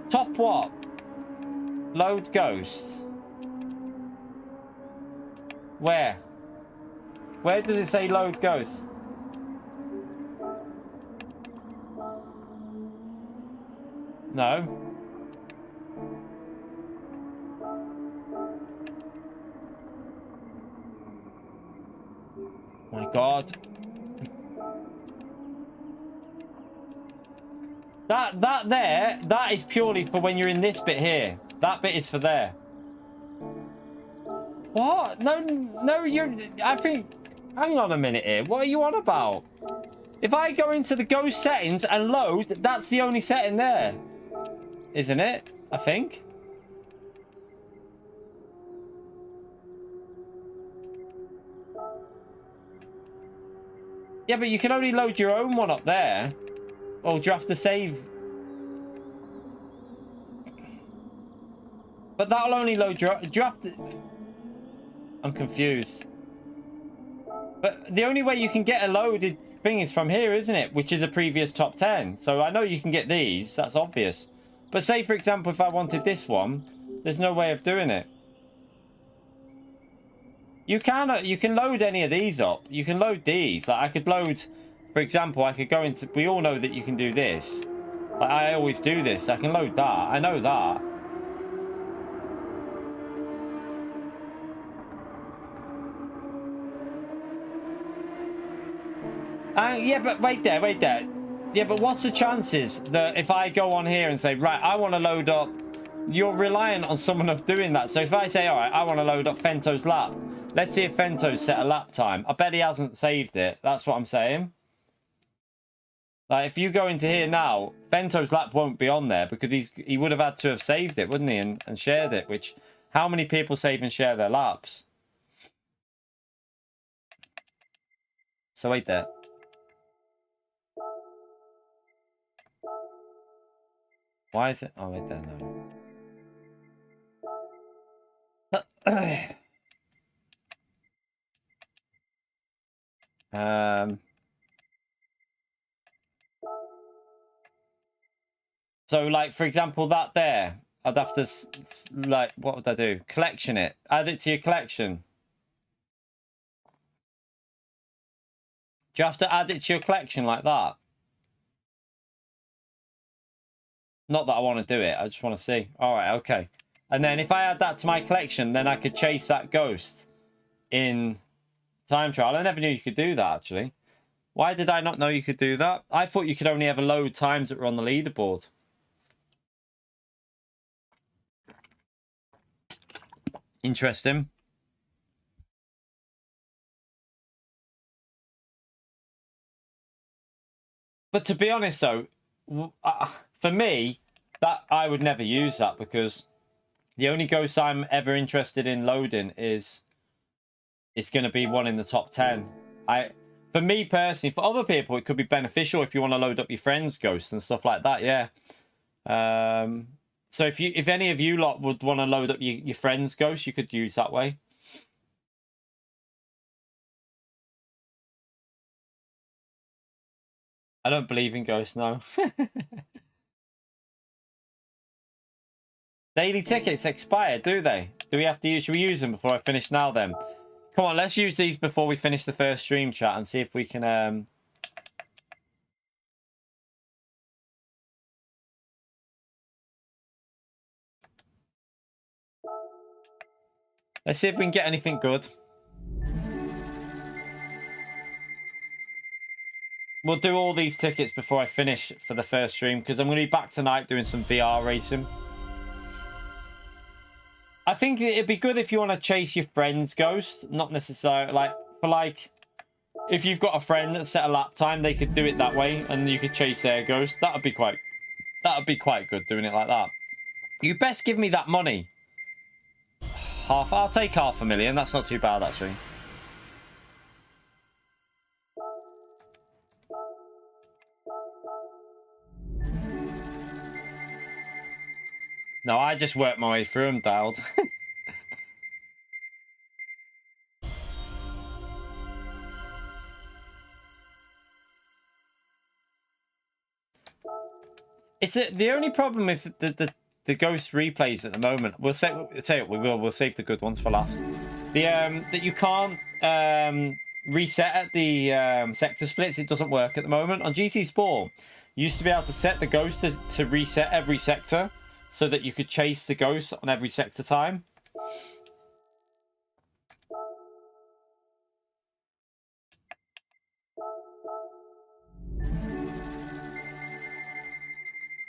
Top what? Load ghost. Where? Where does it say load ghost? No. My God. That is purely for when you're in this bit here. That bit is for there. What? No, I think... Hang on a minute here. What are you on about? If I go into the ghost settings and load, that's the only setting there. Isn't it? I think. Yeah, but you can only load your own one up there. Or do you have to save? But that'll only load your... Do you have to... I'm confused. But the only way you can get a loaded thing is from here, isn't it? Which is a previous top 10. So I know you can get these. That's obvious. But say, for example, if I wanted this one, there's no way of doing it. You can load any of these up. You can load these. Like I could load... For example, I could go into... We all know that you can do this. Like, I always do this. I can load that. I know that. Yeah, but wait there. Yeah, but what's the chances that if I go on here and say, right, I want to load up... You're reliant on someone of doing that. So if I say, all right, I want to load up Fento's lap. Let's see if Fento's set a lap time. I bet he hasn't saved it. That's what I'm saying. Like, if you go into here now, Fento's lap won't be on there because he would have had to have saved it, wouldn't he? And shared it, which... How many people save and share their laps? So wait there. Why is it... Oh, wait there, no. So, like, for example, that there, I'd have to, like, what would I do? Collection it. Add it to your collection. Do you have to add it to your collection like that? Not that I want to do it. I just want to see. All right, okay. And then if I add that to my collection, then I could chase that ghost in time trial. I never knew you could do that, actually. Why did I not know you could do that? I thought you could only ever load times that were on the leaderboard. Interesting. But to be honest, though, for me, that I would never use that, because the only ghost I'm ever interested in loading is it's going to be one in the top 10. For me personally, for other people, it could be beneficial if you want to load up your friends' ghosts and stuff like that. Yeah. So if any of you lot would want to load up your friends' ghosts, you could use that way. I don't believe in ghosts, no. Daily tickets expire, do they? Do we have to use? Should we use them before I finish now then? Come on, let's use these before we finish the first stream chat and see if we can... Let's see if we can get anything good. We'll do all these tickets before I finish for the first stream, because I'm going to be back tonight doing some VR racing. I think it'd be good if you want to chase your friend's ghost, not necessarily if you've got a friend that set a lap time, they could do it that way, and you could chase their ghost. That would be quite good doing it like that. You best give me that money. I'll take $500,000. That's not too bad, actually. No, I just worked my way through them, dialed. The only problem with the ghost replays at the moment. We'll save the good ones for last. That you can't reset at the sector splits. It doesn't work at the moment on GT Sport. You used to be able to set the ghost to reset every sector, so that you could chase the ghost on every sector time.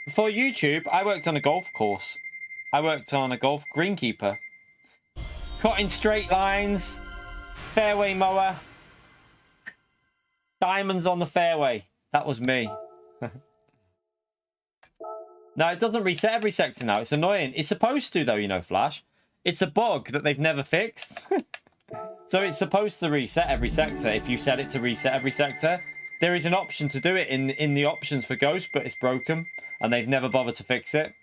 Before YouTube, I worked on a golf course. I worked on a golf greenkeeper. Cutting straight lines, fairway mower, diamonds on the fairway. That was me. No, it doesn't reset every sector now. It's annoying. It's supposed to, though, you know, Flash. It's a bug that they've never fixed. So it's supposed to reset every sector. If you set it to reset every sector, there is an option to do it in the options for Ghost, but it's broken, and they've never bothered to fix it.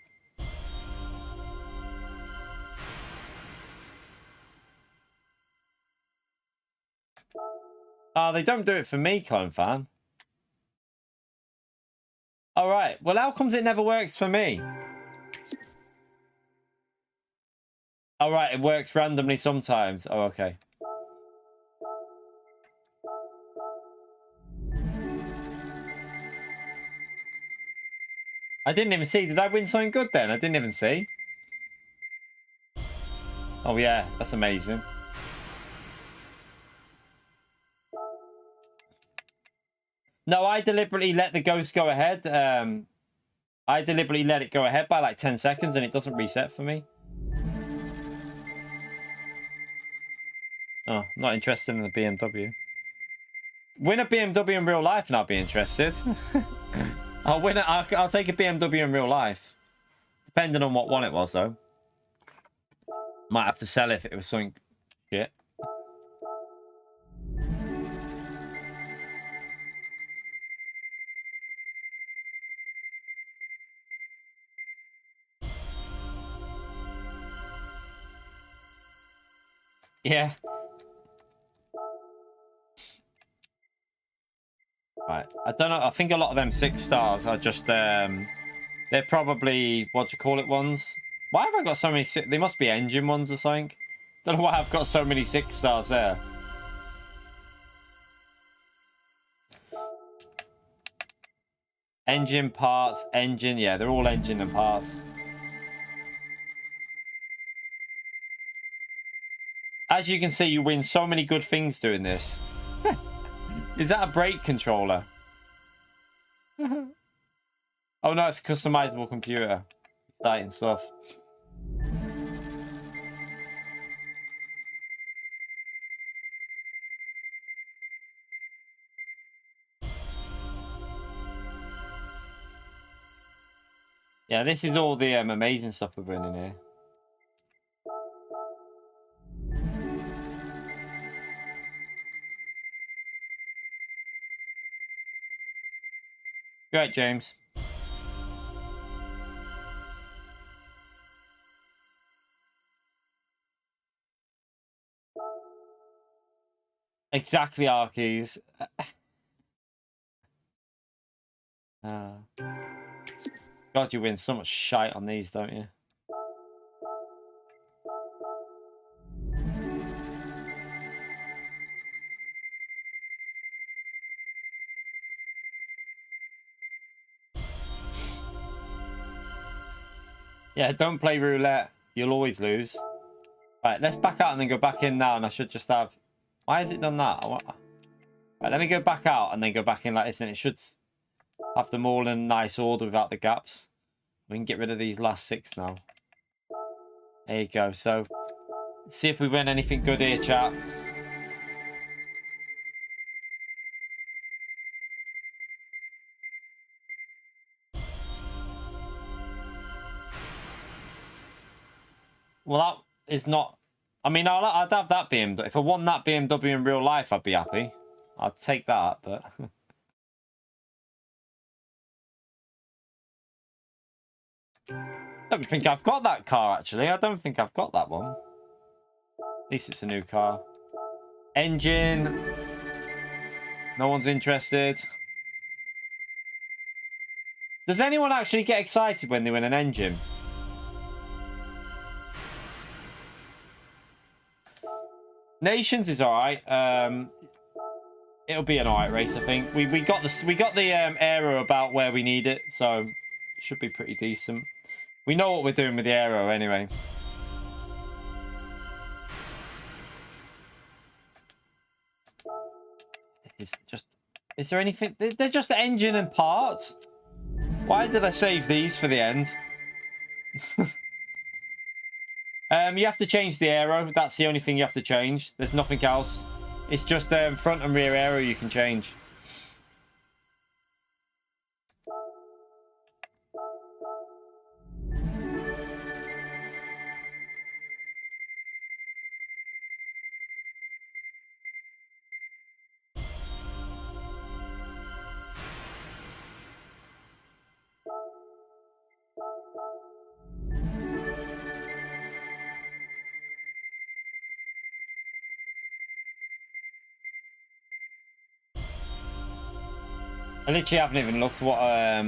They don't do it for me, Clone Fan. All right. Well, how comes it never works for me? All right, it works randomly sometimes. Oh, okay. I didn't even see. Did I win something good then? I didn't even see. Oh, yeah. That's amazing. No, I deliberately let the ghost go ahead. I deliberately let it go ahead by like 10 seconds and it doesn't reset for me. Oh, not interested in the BMW. Win a BMW in real life and I'll be interested. I'll take a BMW in real life. Depending on what one it was, though. Might have to sell it if it was something shit. Yeah. Right. I don't know. I think a lot of them 6 stars are just they're probably what do you call it ones. Why have I got so many? They must be engine ones or something. Don't know why I've got so many 6 stars there. Engine parts, engine. Yeah, they're all engine and parts. As you can see, you win so many good things doing this. Is that a brake controller? Oh no, it's a customizable computer. Exciting stuff. Yeah, this is all the amazing stuff we're bringing here. You're right, James. Exactly, Arkies. God, you win so much shite on these, don't you? Yeah, don't play roulette. You'll always lose. Right, let's back out and then go back in now. And I should just have... Why has it done that? Right, let me go back out and then go back in like this. And it should have them all in nice order without the gaps. We can get rid of these last 6 now. There you go. So, see if we win anything good here, chat. Well, that is not... I mean, I'd have that BMW. If I won that BMW in real life, I'd be happy. I'd take that, but... I don't think I've got that car, actually. I don't think I've got that one. At least it's a new car. Engine. No one's interested. Does anyone actually get excited when they win an engine? Nations is alright. It'll be an alright race, I think. We got the Aero about where we need it, so it should be pretty decent. We know what we're doing with the Aero anyway. Is there anything? They're just engine and parts. Why did I save these for the end? You have to change the Aero. That's the only thing you have to change. There's nothing else. It's just front and rear Aero you can change. I literally haven't even looked what I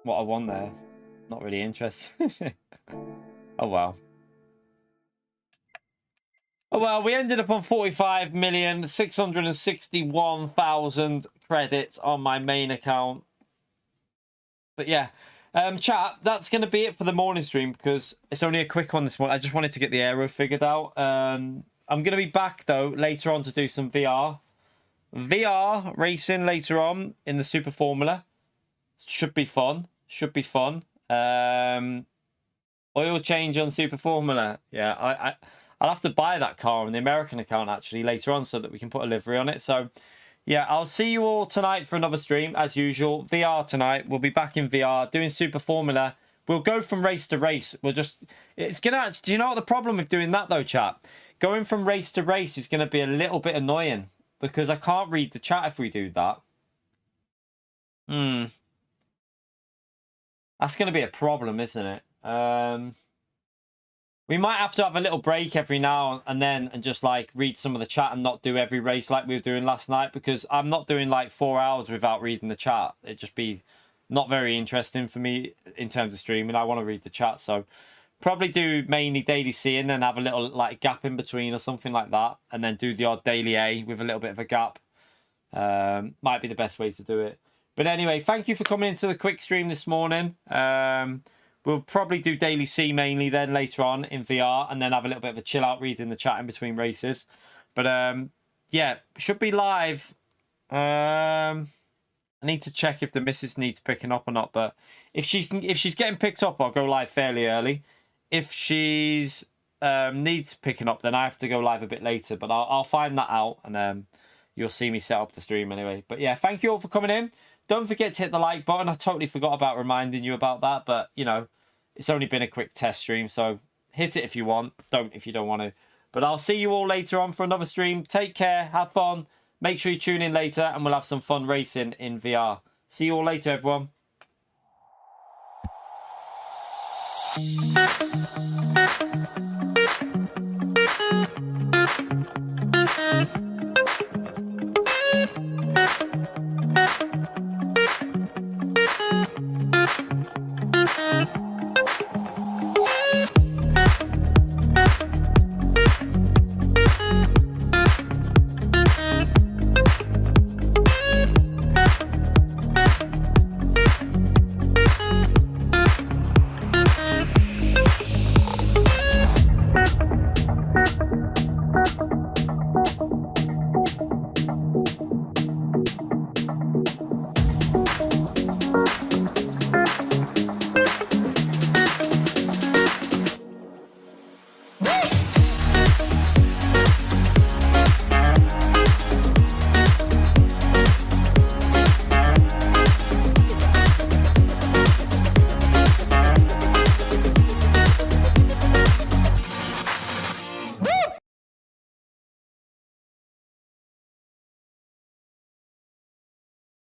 won there. Not really interested. Oh well. Oh well, we ended up on 45,661,000 credits on my main account. But yeah, chat, that's going to be it for the morning stream because it's only a quick one this morning. I just wanted to get the Aero figured out. I'm going to be back though later on to do some VR racing later on in the Super Formula. Should be fun. Should be fun. Oil change on Super Formula. Yeah, I'll have to buy that car on the American account actually later on so that we can put a livery on it. So yeah, I'll see you all tonight for another stream as usual. VR tonight. We'll be back in VR doing Super Formula. We'll go from race to race. Do you know what the problem with doing that though, chat? Going from race to race is going to be a little bit annoying because I can't read the chat if we do that. That's going to be a problem, isn't it? We might have to have a little break every now and then and just like read some of the chat and not do every race like we were doing last night because I'm not doing like 4 hours without reading the chat. It'd just be not very interesting for me in terms of streaming. I want to read the chat, so probably do mainly daily C and then have a little like gap in between or something like that, and then do the odd daily A with a little bit of a gap. Might be the best way to do it. But anyway, thank you for coming into the quick stream this morning. We'll probably do daily C mainly then later on in VR, and then have a little bit of a chill out reading the chat in between races. But yeah, should be live. I need to check if the missus needs picking up or not. But if she's getting picked up, I'll go live fairly early. If she's needs picking up, then I have to go live a bit later. But I'll find that out, and you'll see me set up the stream anyway. But yeah, thank you all for coming in. Don't forget to hit the like button. I totally forgot about reminding you about that. But, you know, it's only been a quick test stream. So hit it if you want. Don't if you don't want to. But I'll see you all later on for another stream. Take care. Have fun. Make sure you tune in later. And we'll have some fun racing in VR. See you all later, everyone.